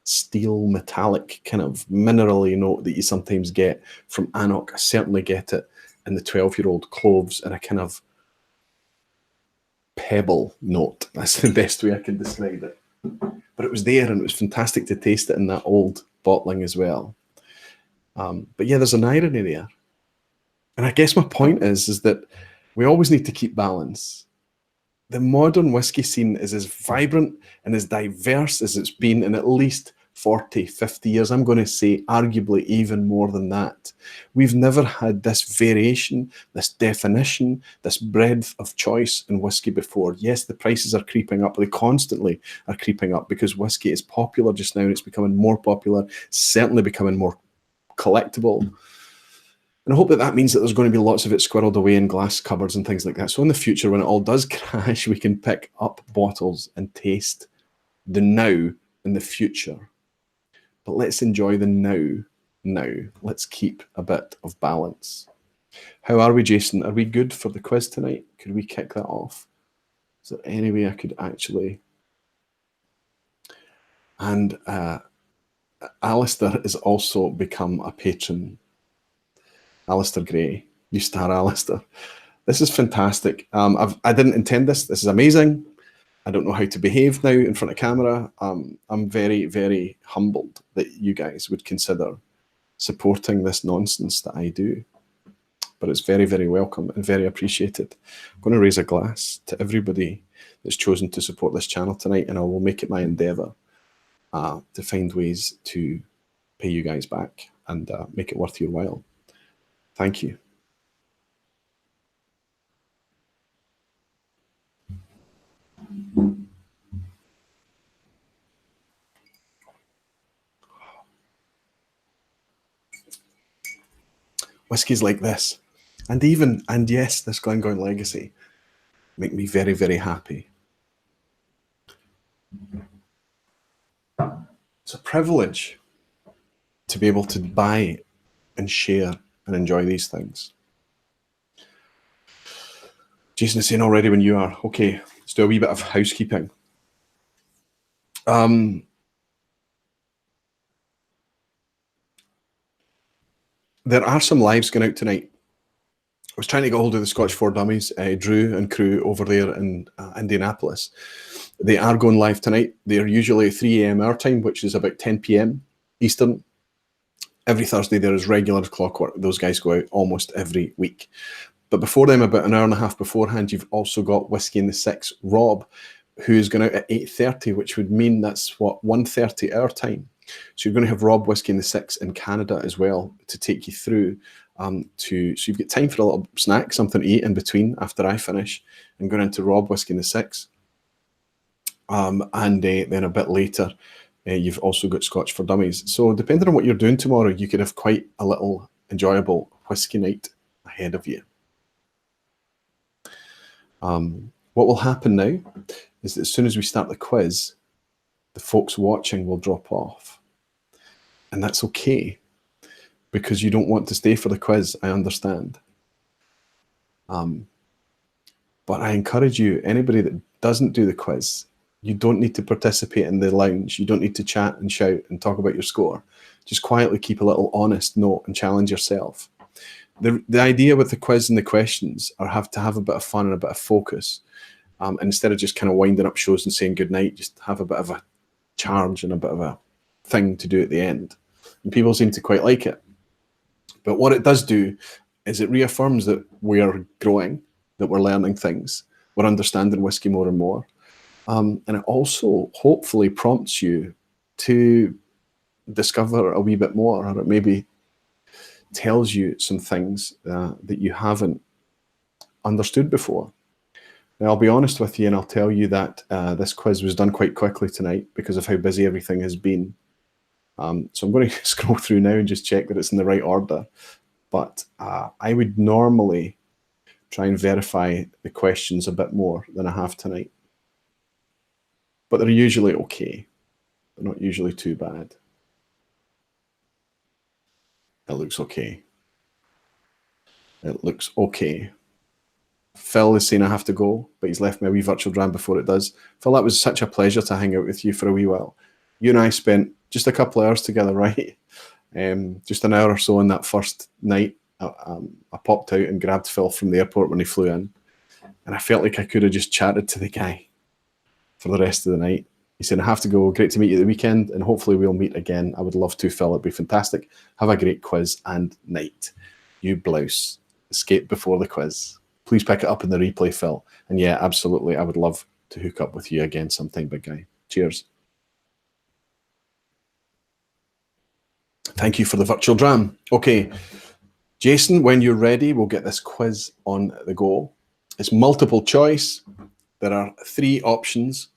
steel metallic kind of minerally note that you sometimes get from Annock. I certainly get it in the 12-year-old cloves, and a kind of pebble note. That's the best way I can describe it. But it was there, and it was fantastic to taste it in that old bottling as well. But yeah, there's an irony there. And I guess my point is that we always need to keep balance. The modern whiskey scene is as vibrant and as diverse as it's been in at least 40, 50 years. I'm going to say arguably even more than that. We've never had this variation, this definition, this breadth of choice in whiskey before. Yes, the prices are creeping up. They constantly are creeping up because whiskey is popular just now and it's becoming more popular, certainly becoming more collectible. And I hope that that means that there's going to be lots of it squirreled away in glass cupboards and things like that. So in the future, when it all does crash, we can pick up bottles and taste the now and the future. But let's enjoy the now. Let's keep a bit of balance. How are we, Jason? Are we good for the quiz tonight? Could we kick that off? Is there any way I could actually... And Alistair has also become a patron. Alistair Gray, you star Alistair. This is fantastic. I didn't intend this. This is amazing. I don't know how to behave now in front of camera. I'm very, very humbled that you guys would consider supporting this nonsense that I do. But it's very, very welcome and very appreciated. I'm going to raise a glass to everybody that's chosen to support this channel tonight, and I will make it my endeavour to find ways to pay you guys back and make it worth your while. Thank you. Whiskies like this, and yes, this Glengoyne Legacy make me very, very happy. It's a privilege to be able to buy and share and enjoy these things. Jason is saying already when you are. Okay, let's do a wee bit of housekeeping. There are some lives going out tonight. I was trying to get hold of the Scotch 4 Dummies, Drew and crew over there in Indianapolis. They are going live tonight. They're usually 3 a.m. our time, which is about 10 p.m. Eastern. Every Thursday there is regular clockwork. Those guys go out almost every week. But before them, about an hour and a half beforehand, you've also got Whiskey in the Six, Rob, who is going out at 8:30, which would mean that's, what, 1:30 our time. So you're going to have Rob Whiskey in the Six in Canada as well to take you through. So you've got time for a little snack, something to eat in between after I finish, and going into Rob Whiskey in the Six. And then a bit later, you've also got Scotch for Dummies. So depending on what you're doing tomorrow, you could have quite a little enjoyable whiskey night ahead of you. What will happen now is that as soon as we start the quiz, the folks watching will drop off. And that's okay, because you don't want to stay for the quiz, I understand. But I encourage you, anybody that doesn't do the quiz, you don't need to participate in the lounge. You don't need to chat and shout and talk about your score. Just quietly keep a little honest note and challenge yourself. The idea with the quiz and the questions are to have a bit of fun and a bit of focus. And instead of just kind of winding up shows and saying goodnight, just have a bit of a charge and a bit of a thing to do at the end. And people seem to quite like it. But what it does do is it reaffirms that we are growing, that we're learning things, we're understanding whiskey more and more. And it also hopefully prompts you to discover a wee bit more, or it maybe tells you some things that you haven't understood before. Now, I'll be honest with you, and I'll tell you that this quiz was done quite quickly tonight because of how busy everything has been. So I'm going to scroll through now and just check that it's in the right order. But I would normally try and verify the questions a bit more than I have tonight. But they're usually okay. They're not usually too bad. It looks okay. It looks okay. Phil is saying I have to go, but he's left me a wee virtual dram before it does. Phil, that was such a pleasure to hang out with you for a wee while. You and I spent just a couple of hours together, right? Just an hour or so on that first night. I popped out and grabbed Phil from the airport when he flew in. And I felt like I could have just chatted to the guy for the rest of the night. He said, I have to go. Great to meet you at the weekend, and hopefully we'll meet again. I would love to, Phil. It'd be fantastic. Have a great quiz and night. You blouse. escaped before the quiz. Please pick it up in the replay, Phil. And yeah, absolutely, I would love to hook up with you again sometime, big guy. Cheers. Thank you for the virtual dram. Okay, Jason, when you're ready, we'll get this quiz on the go. It's multiple choice. There are 3 options,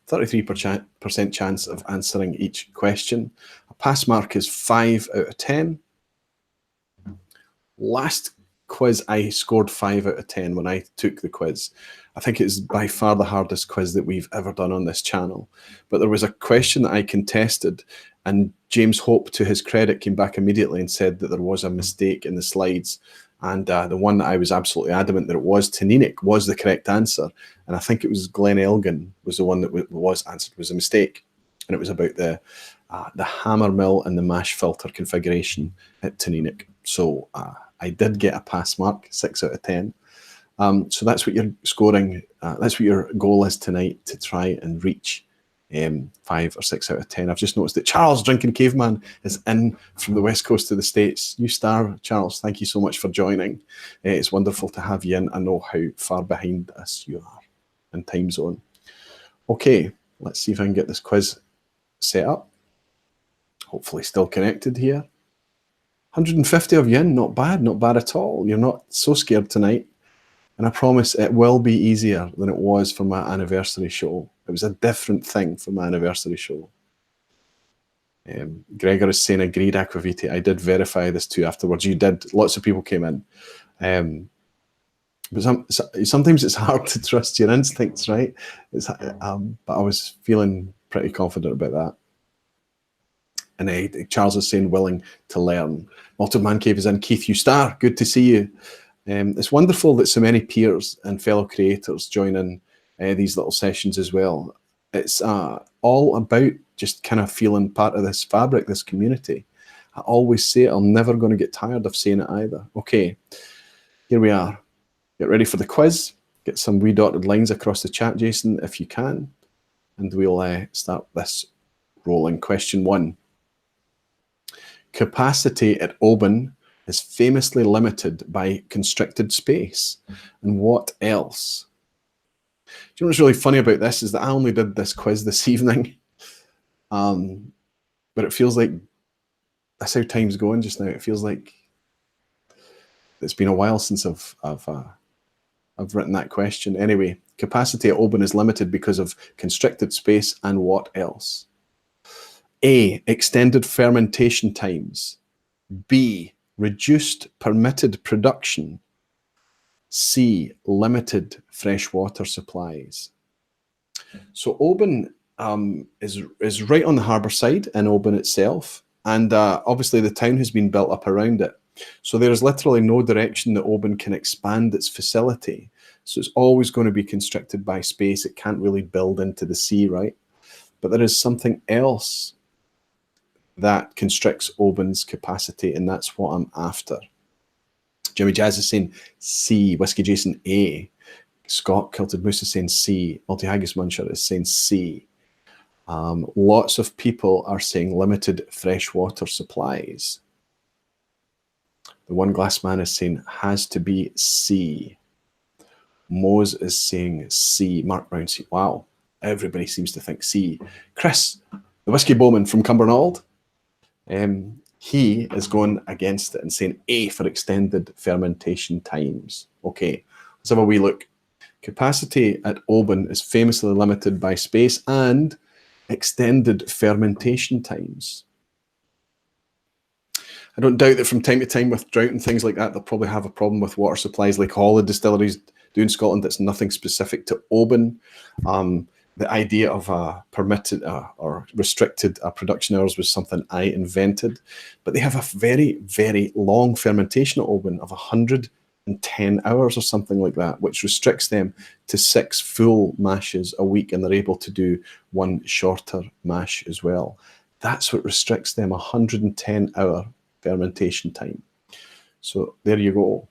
33% chance of answering each question. A pass mark is 5 out of 10. Last quiz, I scored 5 out of 10 when I took the quiz. I think it's by far the hardest quiz that we've ever done on this channel. But there was a question that I contested, and James Hope, to his credit, came back immediately and said that there was a mistake in the slides. And the one that I was absolutely adamant that it was Taninic was the correct answer. And I think it was GlenAllachie was the one that was answered was a mistake. And it was about the hammer mill and the mash filter configuration at Taninic. So I did get a pass mark, 6 out of 10. So that's what you're scoring. That's what your goal is tonight, to try and reach 5 or 6 out of 10. I've just noticed that Charles Drinking Caveman is in from the West Coast of the States. New star, Charles. Thank you so much for joining. It's wonderful to have you in. I know how far behind us you are in time zone. Okay, let's see if I can get this quiz set up. Hopefully still connected here. 150 of you in, not bad at all. You're not so scared tonight. And I promise it will be easier than it was for my anniversary show. It was a different thing for my anniversary show. Gregor is saying agreed, Aquaviti. I did verify this too afterwards. You did. Lots of people came in. But sometimes it's hard to trust your instincts, right? But I was feeling pretty confident about that. And Charles is saying willing to learn. Malted Man Cave is in. Keith, you star. Good to see you. It's wonderful that so many peers and fellow creators join in these little sessions as well. It's all about just kind of feeling part of this fabric, this community. I always say it. I'm never going to get tired of saying it either. Okay, here we are. Get ready for the quiz. Get some wee dotted lines across the chat, Jason, if you can. And we'll start this rolling. Question 1. Capacity at Oban is famously limited by constricted space. And what else? Do you know what's really funny about this is that I only did this quiz this evening. But it feels like that's how time's going just now. It feels like it's been a while since I've written that question. Anyway, capacity at Oban is limited because of constricted space, and what else? A, extended fermentation times. B, reduced permitted production. C, limited freshwater supplies. So Oban is right on the harbour side in Oban itself, and obviously the town has been built up around it. So there's literally no direction that Oban can expand its facility. So it's always going to be constricted by space. It can't really build into the sea, right? But there is something else that constricts Oban's capacity, and that's what I'm after. Jimmy Jazz is saying C. Whiskey Jason A. Scott Kilted Moose is saying C. Multi-Haggis Muncher is saying C. Lots of people are saying limited freshwater supplies. The One Glass Man is saying has to be C. Mose is saying C. Mark Brown C. Wow, everybody seems to think C. Chris, the Whiskey Bowman from Cumbernauld, he is going against it and saying A for extended fermentation times. Okay, let's have a wee look. Capacity at Oban is famously limited by space and extended fermentation times. I don't doubt that from time to time with drought and things like that, they'll probably have a problem with water supplies like all the distilleries do in Scotland. That's nothing specific to Oban. The idea of permitted or restricted production hours was something I invented. But they have a very, very long fermentation at Oban of 110 hours or something like that, which restricts them to 6 full mashes a week, and they're able to do 1 shorter mash as well. That's what restricts them, 110-hour fermentation time. So there you go.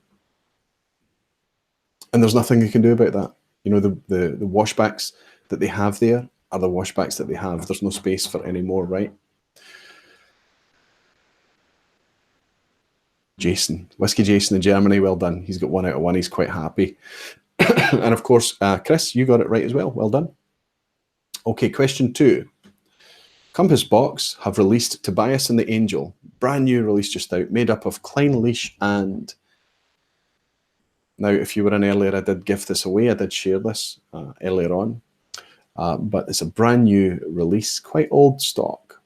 And there's nothing you can do about that. You know, the washbacks that they have there are the washbacks that they have. There's no space for any more, right? Jason. Whiskey Jason in Germany, well done. He's got 1 out of 1. He's quite happy. And of course, Chris, you got it right as well. Well done. Okay, question 2. Compass Box have released Tobias and the Angel. Brand new release just out, made up of GlenAllachie and... Now, if you were in earlier, I did give this away. I did share this earlier on. But it's a brand new release, quite old stock.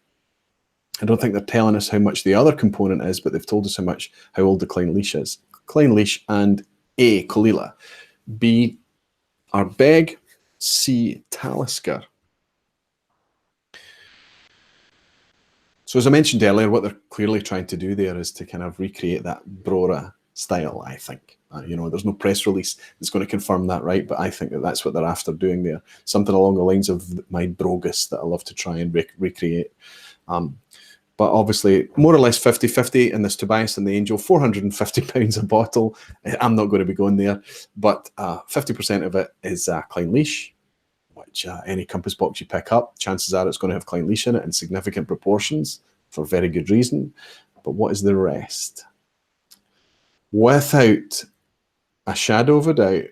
I don't think they're telling us how much the other component is, but they've told us how old the GlenAllachie is. GlenAllachie and A, Colilla. B, Ardbeg. C, Talisker. So as I mentioned earlier, what they're clearly trying to do there is to kind of recreate that Brora style, I think. You know, there's no press release that's going to confirm that, right? But I think that that's what they're after doing there. Something along the lines of my Brogus that I love to try and recreate. But obviously, more or less 50-50 in this Tobias and the Angel, £450 a bottle. I'm not going to be going there. But 50% of it is GlenAllachie, which any Compass Box you pick up, chances are it's going to have GlenAllachie in it in significant proportions for very good reason. But what is the rest? Without a shadow of a doubt,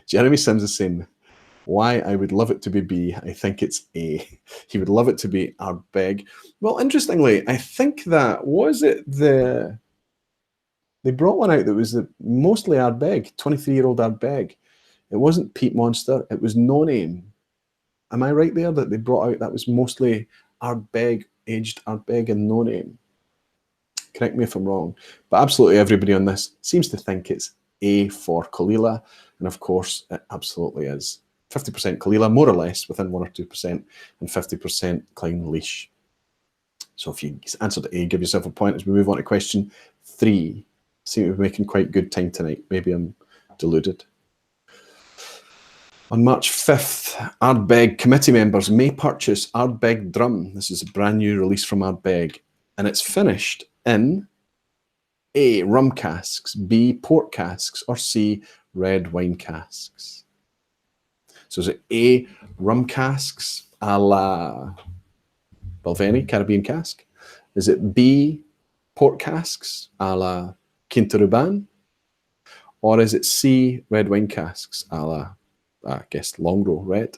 Jeremy Sims is saying, why I would love it to be B. I think it's A. He would love it to be Ardbeg. Well, interestingly, I think that, was it they brought one out that was mostly Ardbeg, 23-year-old Ardbeg. It wasn't Peat Monster, it was No Name. Am I right there that they brought out that was mostly Ardbeg, aged Ardbeg and No Name? Correct me if I'm wrong. But absolutely everybody on this seems to think it's A for Colilla. And of course, it absolutely is. 50% Colilla, more or less, within 1 or 2%, and 50% GlenAllachie. So if you answered A, give yourself a point as we move on to question 3. Seem to be making quite good time tonight. Maybe I'm deluded. On March 5th, Ardbeg committee members may purchase Ardbeg Drum. This is a brand new release from Ardbeg. And it's finished in A, rum casks, B, port casks, or C, red wine casks. So is it A, rum casks a la Balvenie, Caribbean cask? Is it B, port casks a la Quinta Ruban? Or is it C, red wine casks a la, I guess, Longrow Red?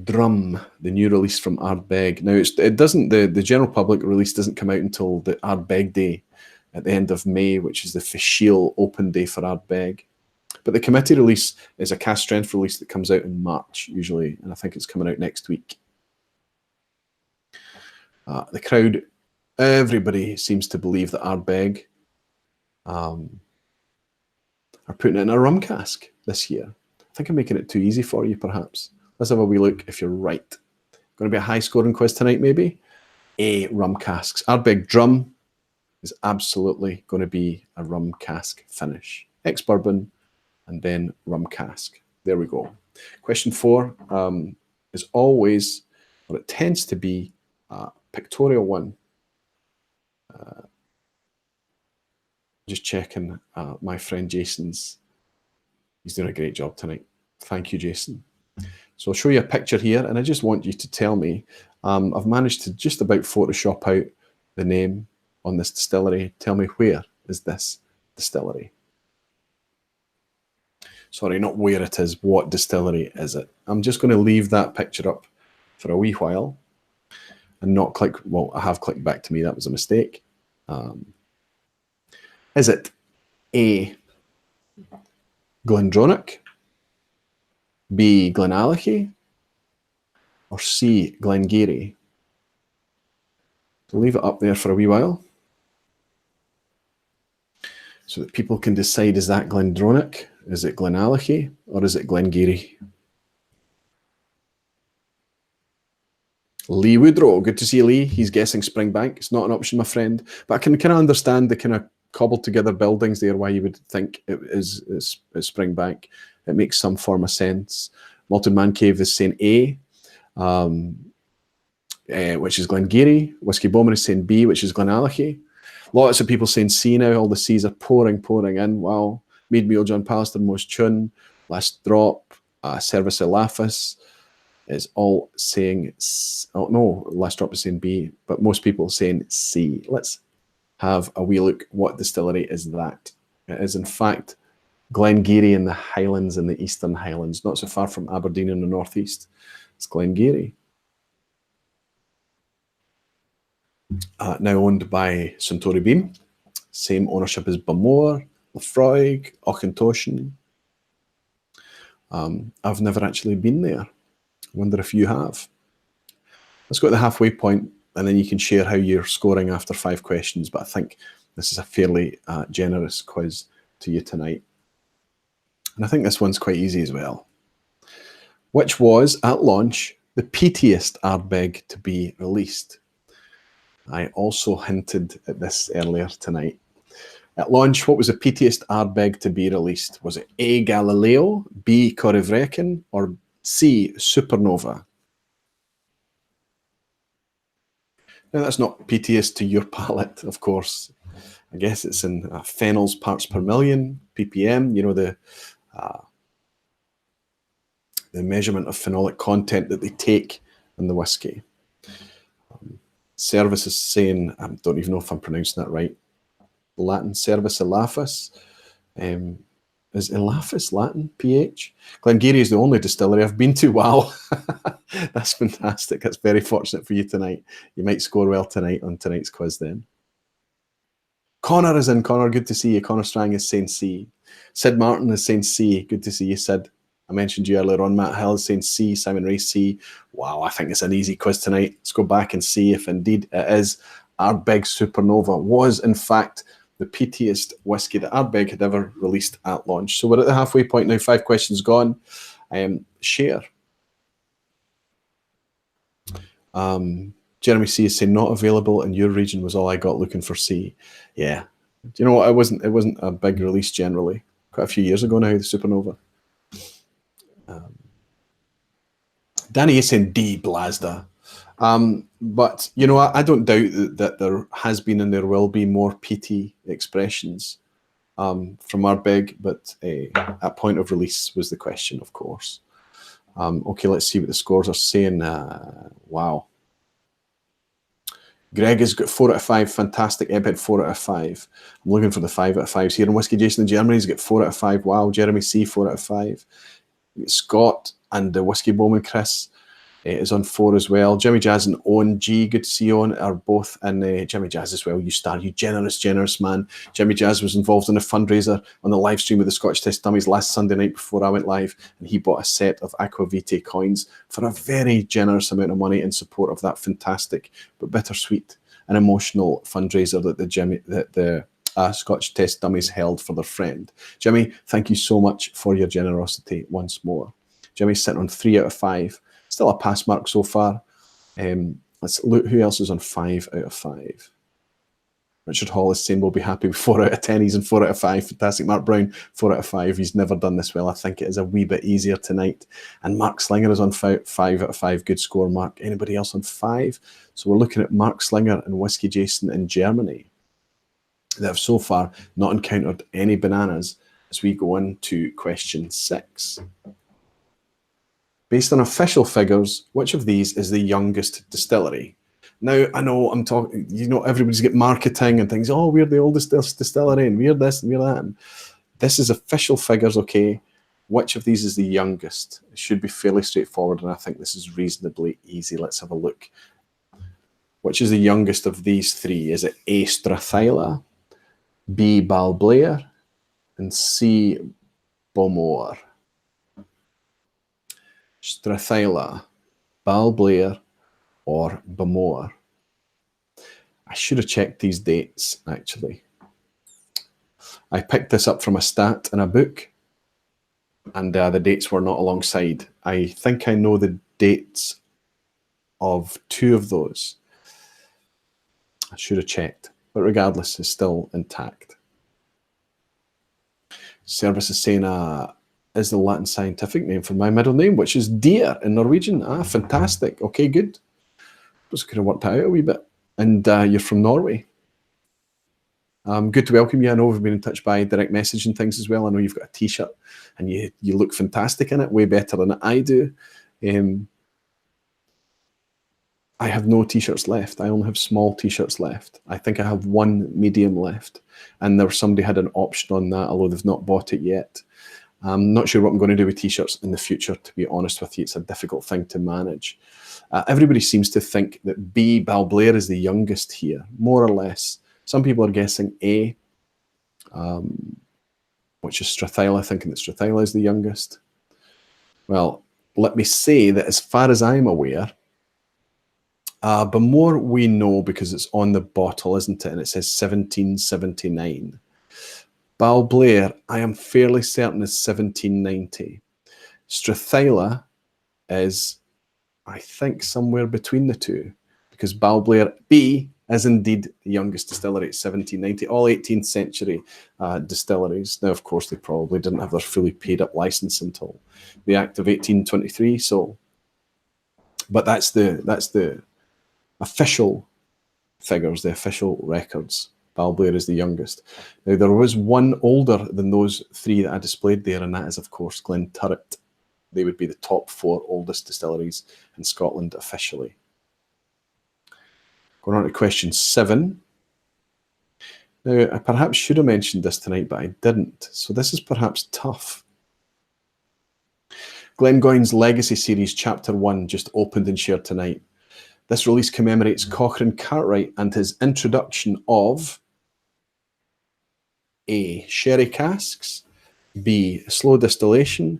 Drum, the new release from Ardbeg. Now, it doesn't, the general public release doesn't come out until the Ardbeg Day at the end of May, which is the official open day for Ardbeg. But the committee release is a cast strength release that comes out in March, usually, and I think it's coming out next week. The crowd, everybody seems to believe that Ardbeg are putting it in a rum cask this year. I think I'm making it too easy for you, perhaps. Let's have a wee look if you're right. Going to be a high-scoring quiz tonight, maybe? A, rum casks. Ardbeg Drum is absolutely going to be a rum cask finish. Ex-bourbon, and then rum cask. There we go. Question 4 is always, or it tends to be, pictorial one. Just checking my friend Jason's. He's doing a great job tonight. Thank you, Jason. So I'll show you a picture here, and I just want you to tell me, I've managed to just about Photoshop out the name on this distillery. Tell me, where is this distillery? Sorry, not where it is, what distillery is it? I'm just going to leave that picture up for a wee while and not click, well, I have clicked back to me, that was a mistake. Is it A, Glendronach, B, GlenAllachie, or C, Glengarry? So leave it up there for a wee while so that people can decide, is that Glendronach, is it GlenAllachie, or is it Glengarry? Lee Woodrow, good to see Lee. He's guessing Springbank. It's not an option, my friend, but I can kind of understand the kind of cobbled together buildings there, why you would think it is Springbank. It makes some form of sense. Malton Man Cave is saying A, which is Glengarry. Whiskey Bowman is saying B, which is GlenAllachie. Lots of people saying C now. All the C's are pouring in. Wow. Mead Meal, John Pallister, Most Chun, Last Drop, Service Elafis, is all saying, oh no, last drop is saying B, but most people are saying C. Let's have a wee look. What distillery is that? It is in fact Glengarry in the Highlands, in the Eastern Highlands, not so far from Aberdeen in the northeast. It's Glengarry. Now owned by Suntory Beam. Same ownership as Bamore, Lefroy, Auchentoshan. I've never actually been there. Wonder if you have. Let's go to the halfway point, and then you can share how you're scoring after 5 questions. But I think this is a fairly generous quiz to you tonight. And I think this one's quite easy as well. Which was, at launch, the peatiest Ardbeg to be released? I also hinted at this earlier tonight. At launch, what was the peatiest Ardbeg to be released? Was it A, Galileo, B, Corryvreckan, or C, Supernova? Now, that's not peatiest to your palate, of course. I guess it's in phenols parts per million, ppm, you know, the measurement of phenolic content that they take in the whiskey. Service is saying, I don't even know if I'm pronouncing that right, Latin, Service Elaphus. Is Elaphus Latin, PH? Glengarry is the only distillery I've been to. Wow, that's fantastic. That's very fortunate for you tonight. You might score well tonight on tonight's quiz then. Connor is in. Connor, good to see you. Connor Strang is saying C. Sid Martin is saying C. Good to see you, Sid. I mentioned you earlier on. Matt Hill is saying C. Simon Ray, C. Wow, I think it's an easy quiz tonight. Let's go back and see if indeed it is. Ardbeg Supernova was, in fact, the peatiest whiskey that Ardbeg had ever released at launch. So we're at the halfway point now. 5 questions gone. Share. Jeremy C is saying not available in your region was all I got looking for C. Yeah. Do you know what? It wasn't a big release generally. Quite a few years ago now, the Supernova. Danny is saying D, Blasda. But, you know, I don't doubt that there has been and there will be more peaty expressions from Ardbeg, but at point of release was the question, of course. Okay, let's see what the scores are saying. Wow. Greg has got 4 out of 5. Fantastic. Eb had 4 out of 5. I'm looking for the 5 out of 5s here. And Whiskey Jason in Germany, he's got 4 out of 5. Wow. Jeremy C, 4 out of 5. Scott and the Whiskey Bowman Chris is on 4 as well. Jimmy Jazz and Owen G, good to see you on, are both in. Jimmy Jazz as well. You star, you generous man. Jimmy Jazz was involved in a fundraiser on the live stream with the Scotch Test Dummies last Sunday night before I went live, and he bought a set of Aquavitae coins for a very generous amount of money in support of that fantastic but bittersweet and emotional fundraiser that the Scotch Test Dummies held for their friend. Jimmy, thank you so much for your generosity once more. Jimmy's sitting on 3 out of 5. Still a pass mark so far. Let's look who else is on 5 out of 5. Richard Hall is saying we'll be happy with 4 out of 10. He's on 4 out of 5. Fantastic. Mark Brown, 4 out of 5. He's never done this well. I think it is a wee bit easier tonight. And Mark Slinger is on 5 out of 5. Good score, Mark. Anybody else on 5? So we're looking at Mark Slinger and Whiskey Jason in Germany that have so far not encountered any bananas as we go into question 6. Based on official figures, which of these is the youngest distillery? Now, I know I'm talking, you know, everybody's got marketing and things. Oh, we're the oldest distillery and we're this and we're that. And this is official figures, okay? Which of these is the youngest? It should be fairly straightforward, and I think this is reasonably easy. Let's have a look. Which is the youngest of these 3? Is it A, Strathyla, B, Balblair, and C, Bowmore? Strathyla, Balblair, or Bowmore? I should have checked these dates, actually. I picked this up from a stat in a book, and the dates were not alongside. I think I know the dates of 2 of those. I should have checked, but regardless, it's still intact. Service is saying, is the Latin scientific name for my middle name, which is Deer in Norwegian. Ah, fantastic. Okay, good. Just could have worked that out a wee bit. And you're from Norway. Good to welcome you. I know we've been in touch by direct message and things as well. I know you've got a T-shirt and you look fantastic in it, way better than I do. I have no t-shirts left. I only have small t-shirts left. I think I have one medium left. And somebody had an option on that, although they've not bought it yet. I'm not sure what I'm going to do with t-shirts in the future, to be honest with you. It's a difficult thing to manage. Everybody seems to think that B, Balblair, is the youngest here, more or less. Some people are guessing A, which is Strathyla, thinking that Strathyla is the youngest. Well, let me say that as far as I'm aware, but more we know because it's on the bottle, isn't it? And it says 1779. Balblair, I am fairly certain, is 1790. Strathyla is, I think, somewhere between the two, because Balblair B is indeed the youngest distillery at 1790. All 18th century distilleries. Now, of course, they probably didn't have their fully paid up license until the Act of 1823. So, but that's the official figures, the official records. Balblair is the youngest. Now, there was one older than those three that I displayed there, and that is, of course, Glenturret. They would be the top 4 oldest distilleries in Scotland officially. Going on to question 7. Now, I perhaps should have mentioned this tonight, but I didn't. So this is perhaps tough. Glengoyne's Legacy series, Chapter 1, just opened and shared tonight. This release commemorates Cochrane Cartwright and his introduction of A, sherry casks, B, slow distillation,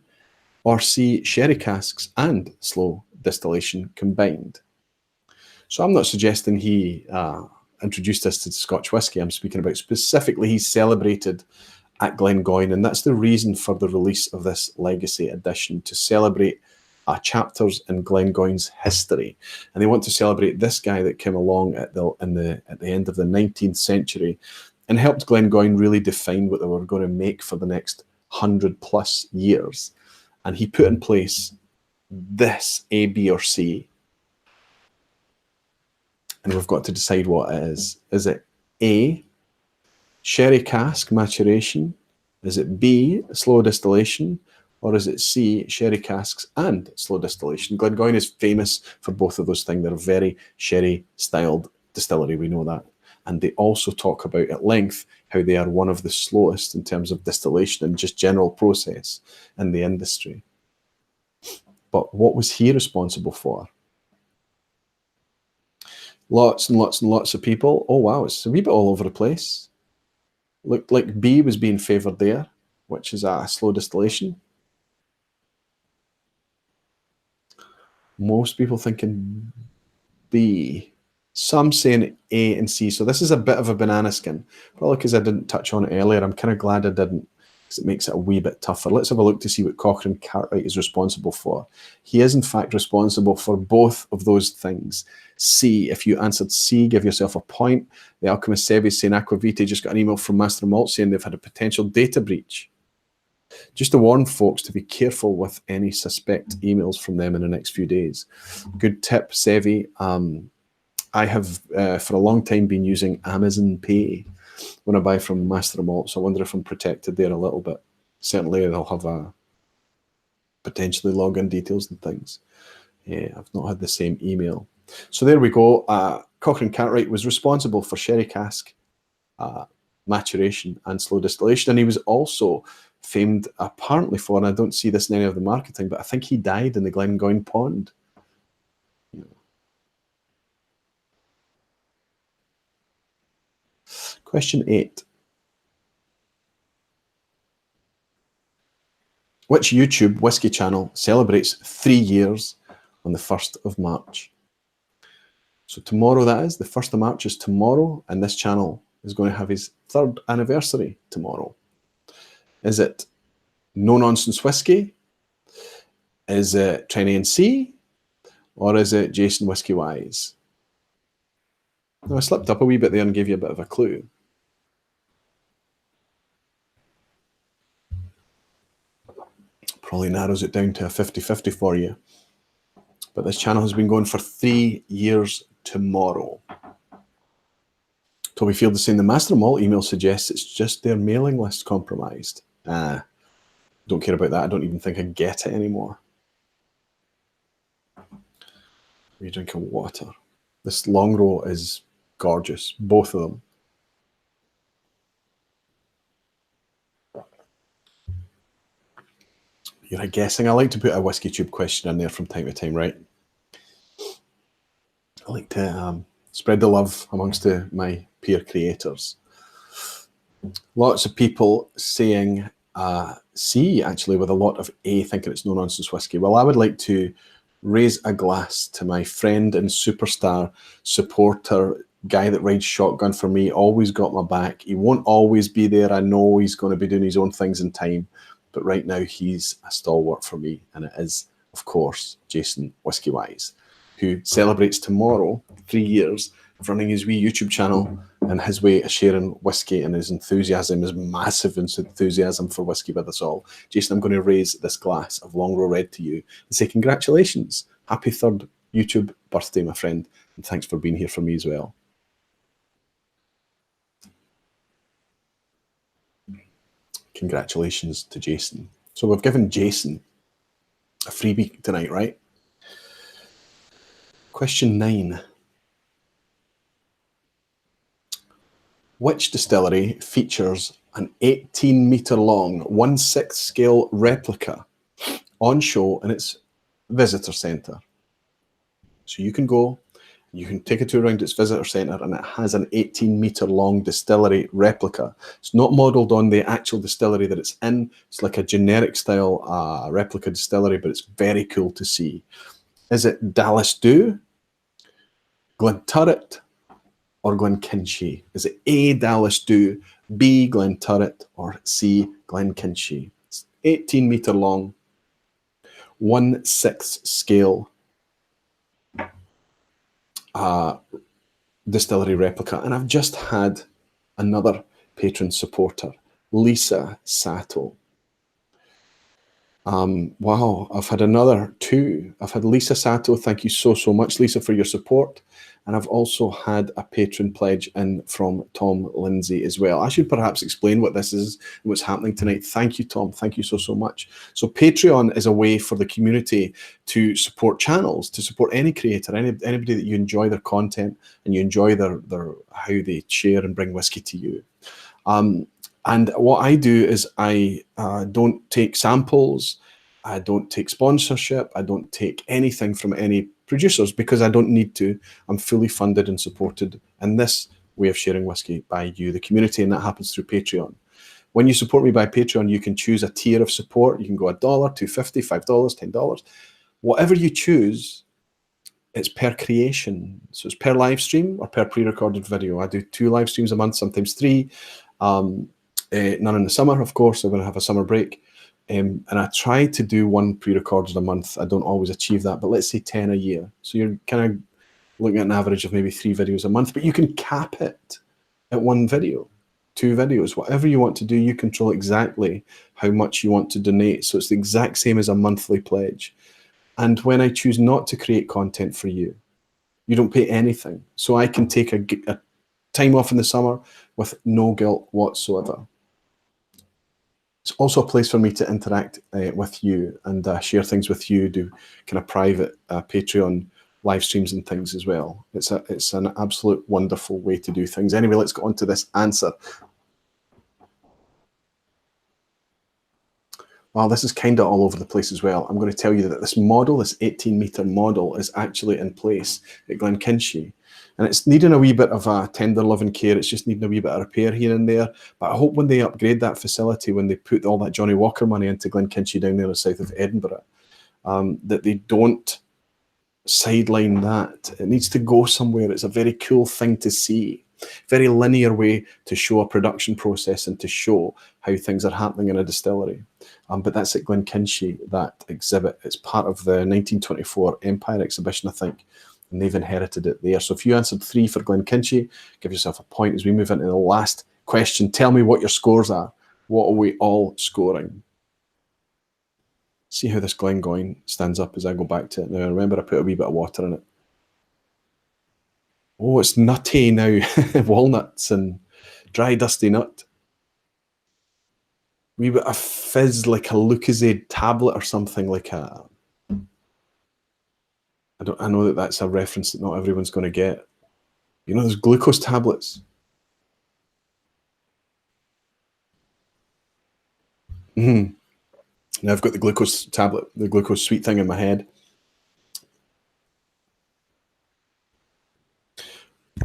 or C, sherry casks and slow distillation combined. So I'm not suggesting he introduced us to Scotch whisky. I'm speaking about specifically he celebrated at Glengoyne, and that's the reason for the release of this Legacy edition, to celebrate chapters in Glengoyne's history. And they want to celebrate this guy that came along at the end of the 19th century and helped Glengoyne really define what they were going to make for the next 100+ years. And he put in place this A, B, or C. And we've got to decide what it is. Is it A, sherry cask maturation? Is it B, slow distillation? Or is it C, sherry casks and slow distillation? Glengoyne is famous for both of those things. They're a very sherry-styled distillery, we know that. And they also talk about at length how they are one of the slowest in terms of distillation and just general process in the industry. But what was he responsible for? Lots and lots and lots of people. Oh, wow, it's a wee bit all over the place. Looked like B was being favoured there, which is a slow distillation. Most people thinking B. Some saying A and C. So this is a bit of a banana skin. Probably because I didn't touch on it earlier. I'm kind of glad I didn't, because it makes it a wee bit tougher. Let's have a look to see what Cochrane Cartwright is responsible for. He is, in fact, responsible for both of those things. C, if you answered C, give yourself a point. The Alchemist Sebi saying Aquavitae just got an email from Master Malt saying they've had a potential data breach. Just to warn folks to be careful with any suspect emails from them in the next few days. Good tip, Sevi. I have, for a long time, been using Amazon Pay when I buy from Master Malt, so I wonder if I'm protected there a little bit. Certainly, they'll have potentially login details and things. Yeah, I've not had the same email. So there we go. Cochrane Cartwright was responsible for sherry cask maturation and slow distillation, and he was also famed apparently for, and I don't see this in any of the marketing, but I think he died in the Glengoyne pond. Question 8. Which YouTube whisky channel celebrates 3 years on the 1st of March? So tomorrow, that is. The 1st of March is tomorrow, and this channel is going to have his 3rd anniversary tomorrow. Is it No Nonsense Whiskey? Is it Trenny and C? Or is it Jason Whiskey Wise? Now, I slipped up a wee bit there and gave you a bit of a clue. Probably narrows it down to a 50-50 for you. But this channel has been going for 3 years tomorrow. Toby Field is saying the Master Malt email suggests it's just their mailing list compromised. Don't care about that. I don't even think I get it anymore. Are you drinking water? This Longrow is gorgeous, both of them. You're guessing. I like to put a Whiskey Tube question in there from time to time, right? I like to spread the love amongst my peer creators. Lots of people saying C, actually, with a lot of A, thinking it's no nonsense whiskey. Well, I would like to raise a glass to my friend and superstar supporter, guy that rides shotgun for me, always got my back. He won't always be there. I know he's going to be doing his own things in time, but right now he's a stalwart for me, and it is, of course, Jason Whiskey Wise, who celebrates tomorrow 3 years of running his wee YouTube channel and his way of sharing whiskey, and his enthusiasm, his massive enthusiasm for whiskey with us all. Jason, I'm going to raise this glass of Longrow Red to you and say congratulations. Happy 3rd YouTube birthday, my friend, and thanks for being here for me as well. Congratulations to Jason. So we've given Jason a freebie tonight, right? Question 9. Which distillery features an 18-metre long 1/6 scale replica on show in its visitor centre? So you can go, you can take a tour around its visitor centre, and it has an 18-metre long distillery replica. It's not modelled on the actual distillery that it's in. It's like a generic style replica distillery, but it's very cool to see. Is it Dallas Dew, Glenturret, or Glenkinchie? Is it A, Dallas Dew, B, Glenturret, or C, Glenkinchie? It's 18-metre long, 1/6 scale distillery replica. And I've just had another patron supporter, Lisa Sato. Wow, I've had another 2. I've had Lisa Sato. Thank you so much, Lisa, for your support. And I've also had a patron pledge in from Tom Lindsay as well. I should perhaps explain what this is and what's happening tonight. Thank you, Tom. Thank you so much. So Patreon is a way for the community to support channels, to support any creator, anybody that you enjoy their content and you enjoy their how they share and bring whiskey to you. And what I do is I don't take samples, I don't take sponsorship, I don't take anything from any producers because I don't need to. I'm fully funded and supported in this way of sharing whiskey by you, the community, and that happens through Patreon. When you support me by Patreon, you can choose a tier of support. You can go $1, $2.50, $5, $10. Whatever you choose, it's per creation. So it's per live stream or per pre-recorded video. I do 2 live streams a month, sometimes 3. None in the summer, of course. I'm going to have a summer break. And I try to do 1 pre-recorded a month. I don't always achieve that, but let's say 10 a year. So you're kind of looking at an average of maybe 3 videos a month, but you can cap it at 1 video, 2 videos, whatever you want to do. You control exactly how much you want to donate. So it's the exact same as a monthly pledge. And when I choose not to create content for you, you don't pay anything. So I can take a time off in the summer with no guilt whatsoever. It's also a place for me to interact with you and share things with you, do kind of private Patreon live streams and things as well. It's an absolute wonderful way to do things. Anyway, let's get on to this answer. Well, this is kind of all over the place as well. I'm going to tell you that this model, this 18-metre model, is actually in place at Glenkinchie. And it's needing a wee bit of a tender loving care. It's just needing a wee bit of repair here and there. But I hope when they upgrade that facility, when they put all that Johnny Walker money into Glenkinchie down there in the south of Edinburgh, that they don't sideline that. It needs to go somewhere. It's a very cool thing to see. Very linear way to show a production process and to show how things are happening in a distillery. But that's at Glenkinchie, that exhibit. It's part of the 1924 Empire exhibition, I think. And they've inherited it there. So if you answered 3 for Glenkinchie, give yourself a point as we move into the last question. Tell me what your scores are. What are we all scoring? See how this Glengoyne stands up as I go back to it. Now, remember, I put a wee bit of water in it. Oh, it's nutty now. Walnuts and dry, dusty nut. Wee bit of fizz, like a Lucozade tablet or something, like a... I know that that's a reference that not everyone's going to get. You know, there's glucose tablets. Now I've got the glucose tablet, the glucose sweet thing in my head.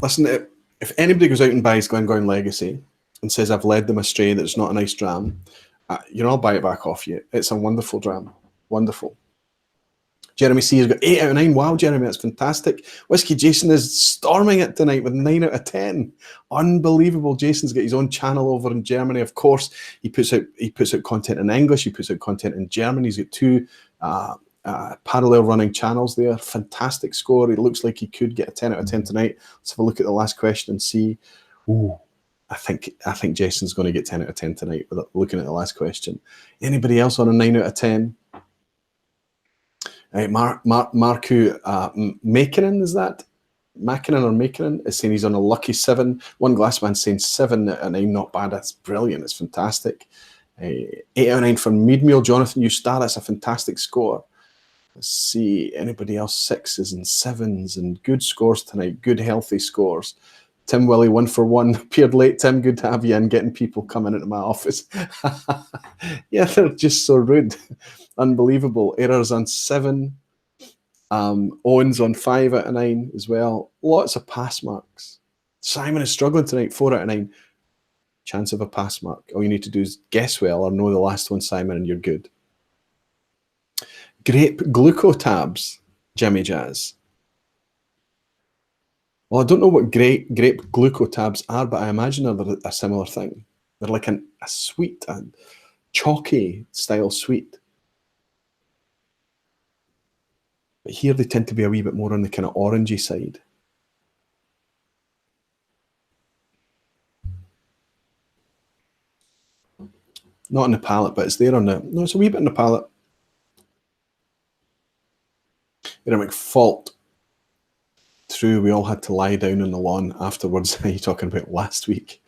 Listen, if anybody goes out and buys Glengoyne Legacy and says I've led them astray, that it's not a nice dram, I'll buy it back off you. It's a wonderful dram. Wonderful. Jeremy C has got 8 out of 9. Wow, Jeremy, that's fantastic. Whiskey Jason is storming it tonight with 9 out of 10. Unbelievable. Jason's got his own channel over in Germany. Of course, he puts out content in English. He puts out content in German. He's got 2 parallel running channels there. Fantastic score. It looks like he could get a 10 out of 10 tonight. Let's have a look at the last question and see. Ooh, I think Jason's going to get 10 out of 10 tonight with looking at the last question. Anybody else on a 9 out of 10? Marku Makinen, is that? Makinen or Makinen is saying he's on a lucky 7. One Glassman saying 7 out of 9, not bad. That's brilliant. It's fantastic. 8 out of 9 for Meadmeal. Jonathan Ustar, that's a fantastic score. Let's see, anybody else? 6s and 7s and good scores tonight. Good, healthy scores. Tim Willie, 1 for 1. Appeared late, Tim. Good to have you in, getting people coming into my office. Yeah, they're just so rude. Unbelievable. Errors on 7. Owens on 5 out of 9 as well. Lots of pass marks. Simon is struggling tonight, 4 out of 9. Chance of a pass mark. All you need to do is guess well or know the last one, Simon, and you're good. Grape glucotabs, Jimmy Jazz. Well, I don't know what grape glucotabs are, but I imagine they're a similar thing. They're like a sweet, a chalky style sweet. But here they tend to be a wee bit more on the kind of orangey side. Not on the palate, but it's there on the... No, it's a wee bit on the palate. Rhythmic fault. True, we all had to lie down on the lawn afterwards. Are you talking about last week?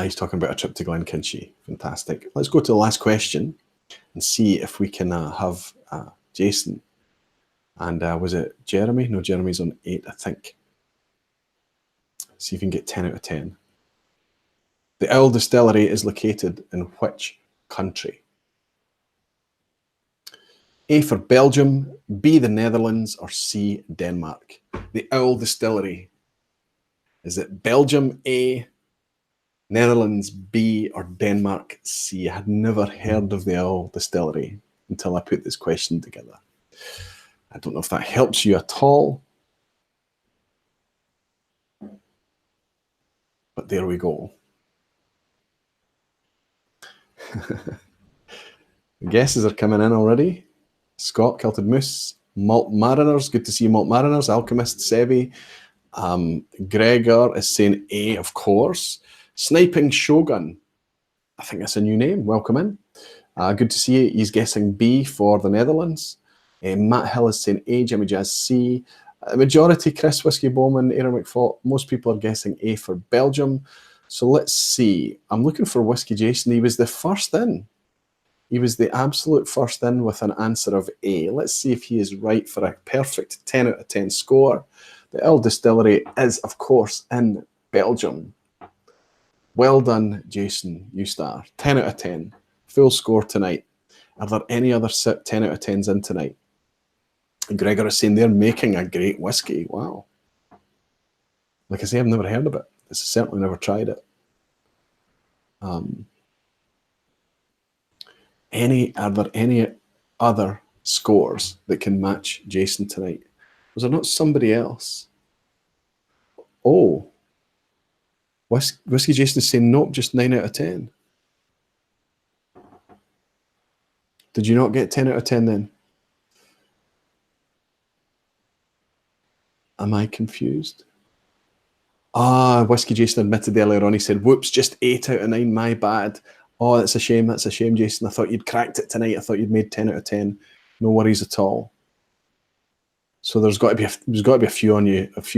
He's talking about a trip to Glenkinchie. Fantastic. Let's go to the last question and see if we can have Jason. And was it Jeremy? No, Jeremy's on 8, I think. See if you can get 10 out of 10. The Owl Distillery is located in which country? A for Belgium, B the Netherlands, or C Denmark? The Owl Distillery. Is it Belgium A, Netherlands B, or Denmark C? I had never heard of the Owl Distillery until I put this question together. I don't know if that helps you at all. But there we go. Guesses are coming in already. Scott, Kilted Moose, Malt Mariners. Good to see you, Malt Mariners. Alchemist, Sebi. Gregor is saying A, of course. Sniping Shogun. I think that's a new name. Welcome in. Good to see you. He's guessing B for the Netherlands. Matt Hill is saying A, Jimmy Jazz C. Majority, Chris Whiskey Bowman, Aaron McFault. Most people are guessing A for Belgium. So let's see. I'm looking for Whiskey Jason. He was the first in. He was the absolute first in with an answer of A. Let's see if he is right for a perfect 10 out of 10 score. The Owl Distillery is, of course, in Belgium. Well done, Jason Ustar. 10 out of 10. Full score tonight. Are there any other 10 out of 10s in tonight? And Gregor is saying they're making a great whiskey. Wow. Like I say, I've never heard of it. I've certainly never tried it. Are there any other scores that can match Jason tonight? Was there not somebody else? Oh. Whiskey Jason is saying nope, just 9 out of 10. Did you not get 10 out of 10 then? Am I confused? Whiskey Jason admitted earlier on, he said, whoops, just 8 out of 9, my bad. Oh, that's a shame, Jason. I thought you'd cracked it tonight. I thought you'd made 10 out of 10. No worries at all. So there's got to be a few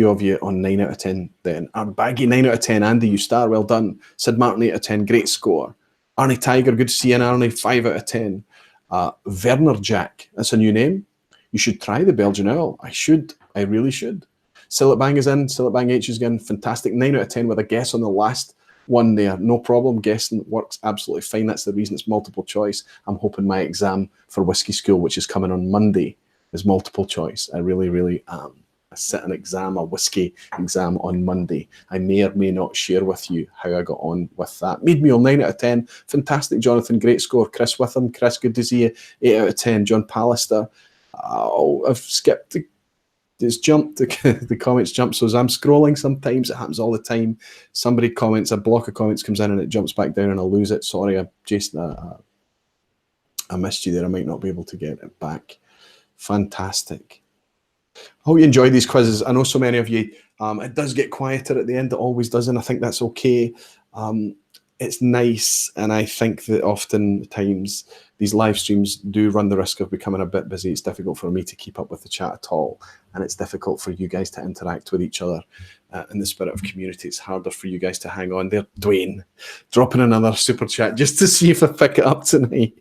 of you on 9 out of 10 then. Baggy 9 out of 10, Andy, you star, well done. Sid Martin 8 out of 10, great score. Arnie Tiger, good to see you, and Arnie 5 out of 10. Werner Jack, that's a new name. You should try the Belgian Owl. I really should. Silletbang is in, Silletbang H is in, fantastic. 9 out of 10 with a guess on the last one there. No problem, guessing works absolutely fine. That's the reason it's multiple choice. I'm hoping my exam for Whisky School, which is coming on Monday, is multiple choice. I really, really am. I sit an exam, a whisky exam on Monday. I may or may not share with you how I got on with that. Mead Mule, 9 out of 10. Fantastic, Jonathan, great score. Chris Witham, Chris, good to see you. 8 out of 10. John Pallister. Oh, I've skipped it's jumped, the comments jump. So as I'm scrolling, sometimes it happens all the time. Somebody comments, a block of comments comes in and it jumps back down and I lose it. Sorry, Jason, I missed you there. I might not be able to get it back. Fantastic. Hope you enjoy these quizzes. I know so many of you, it does get quieter at the end. It always does, and I think that's okay. It's nice, and I think that oftentimes these live streams do run the risk of becoming a bit busy. It's difficult for me to keep up with the chat at all, and it's difficult for you guys to interact with each other in the spirit of community. It's harder for you guys to hang on there. Dwayne, dropping another super chat just to see if I pick it up tonight.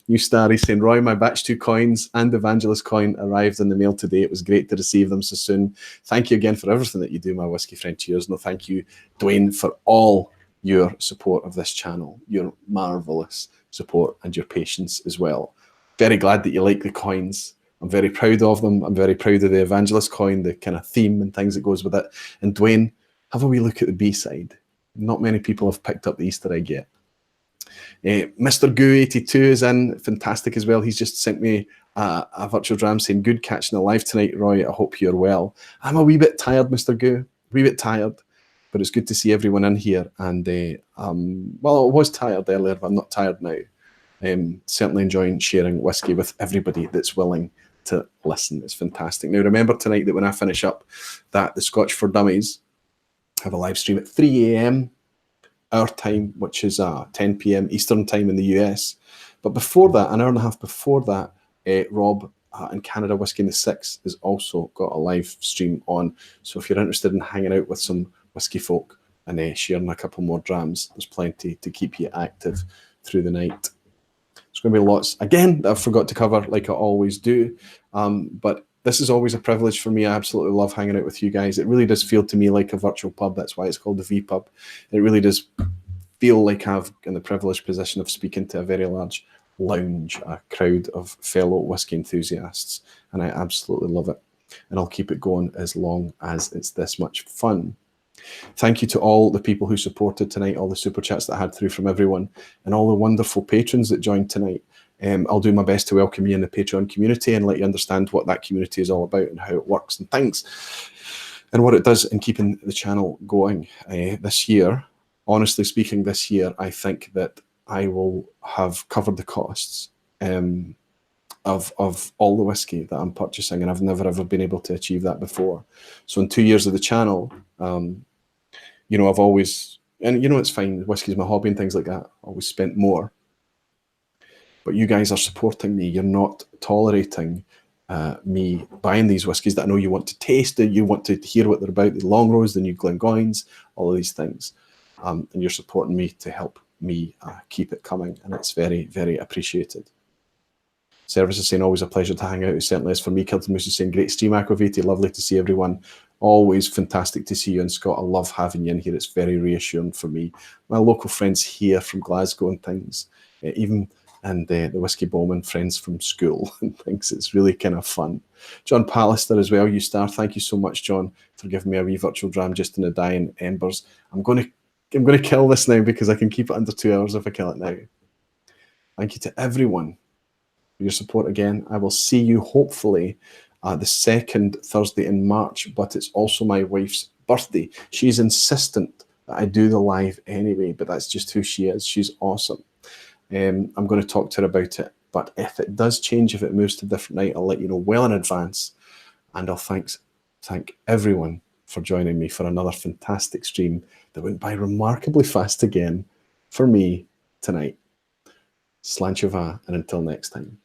New Starry saying, Roy, my batch 2 coins and Evangelist coin arrived in the mail today. It was great to receive them so soon. Thank you again for everything that you do, my whiskey friend. Cheers. No, thank you, Dwayne, for all your support of this channel, your marvelous support and your patience as well. Very glad that you like the coins. I'm very proud of them. I'm very proud of the Evangelist coin, the kind of theme and things that goes with it. And Dwayne, have a wee look at the B-side. Not many people have picked up the Easter egg yet. Mr. Goo82 is in, fantastic as well. He's just sent me a virtual dram saying, good catching alive tonight, Roy. I hope you're well. I'm a wee bit tired, Mr. Goo, a wee bit tired. But it's good to see everyone in here. And, well, I was tired earlier, but I'm not tired now. Certainly enjoying sharing whiskey with everybody that's willing to listen. It's fantastic. Now, remember tonight that when I finish up that the Scotch for Dummies have a live stream at 3 a.m. our time, which is 10 p.m. Eastern time in the US. But before that, an hour and a half before that, Rob in Canada Whiskey in the Six has also got a live stream on. So if you're interested in hanging out with some whiskey folk and sharing a couple more drams, there's plenty to keep you active through the night. There's going to be lots, again, that I forgot to cover like I always do, but this is always a privilege for me. I absolutely love hanging out with you guys. It really does feel to me like a virtual pub. That's why it's called the vPub. It really does feel like I've in the privileged position of speaking to a very large lounge, a crowd of fellow whiskey enthusiasts, and I absolutely love it. And I'll keep it going as long as it's this much fun. Thank you to all the people who supported tonight, all the super chats that I had through from everyone, and all the wonderful patrons that joined tonight. I'll do my best to welcome you in the Patreon community and let you understand what that community is all about and how it works and things, and what it does in keeping the channel going. This year, honestly speaking, this year, I think that I will have covered the costs of all the whiskey that I'm purchasing, and I've never ever been able to achieve that before. So in 2 years of the channel, you know, I've always, and you know, it's fine, whiskey is my hobby and things like that, always spent more. But you guys are supporting me. You're not tolerating me buying these whiskies that I know you want to taste, and you want to hear what they're about, the Longrows, the new Glengoynes, all of these things. And you're supporting me to help me keep it coming, and it's very, very appreciated. Service is saying, always a pleasure to hang out. It certainly is for me. Kilton Moose is saying, great stream, Aquaviti. Lovely to see everyone. Always fantastic to see you. And Scott, I love having you in here. It's very reassuring for me. My local friends here from Glasgow and things, even and the Whiskey Bowman friends from school and things. It's really kind of fun. John Pallister as well, you star. Thank you so much, John, for giving me a wee virtual dram just in the dying embers. I'm going to kill this now because I can keep it under 2 hours if I kill it now. Thank you to everyone for your support again. I will see you hopefully the second Thursday in March, but it's also my wife's birthday. She's insistent that I do the live anyway, but that's just who she is. She's awesome. I'm going to talk to her about it, but if it does change, if it moves to a different night, I'll let you know well in advance, and I'll thank everyone for joining me for another fantastic stream that went by remarkably fast again for me tonight. Sláinte mhath, and until next time.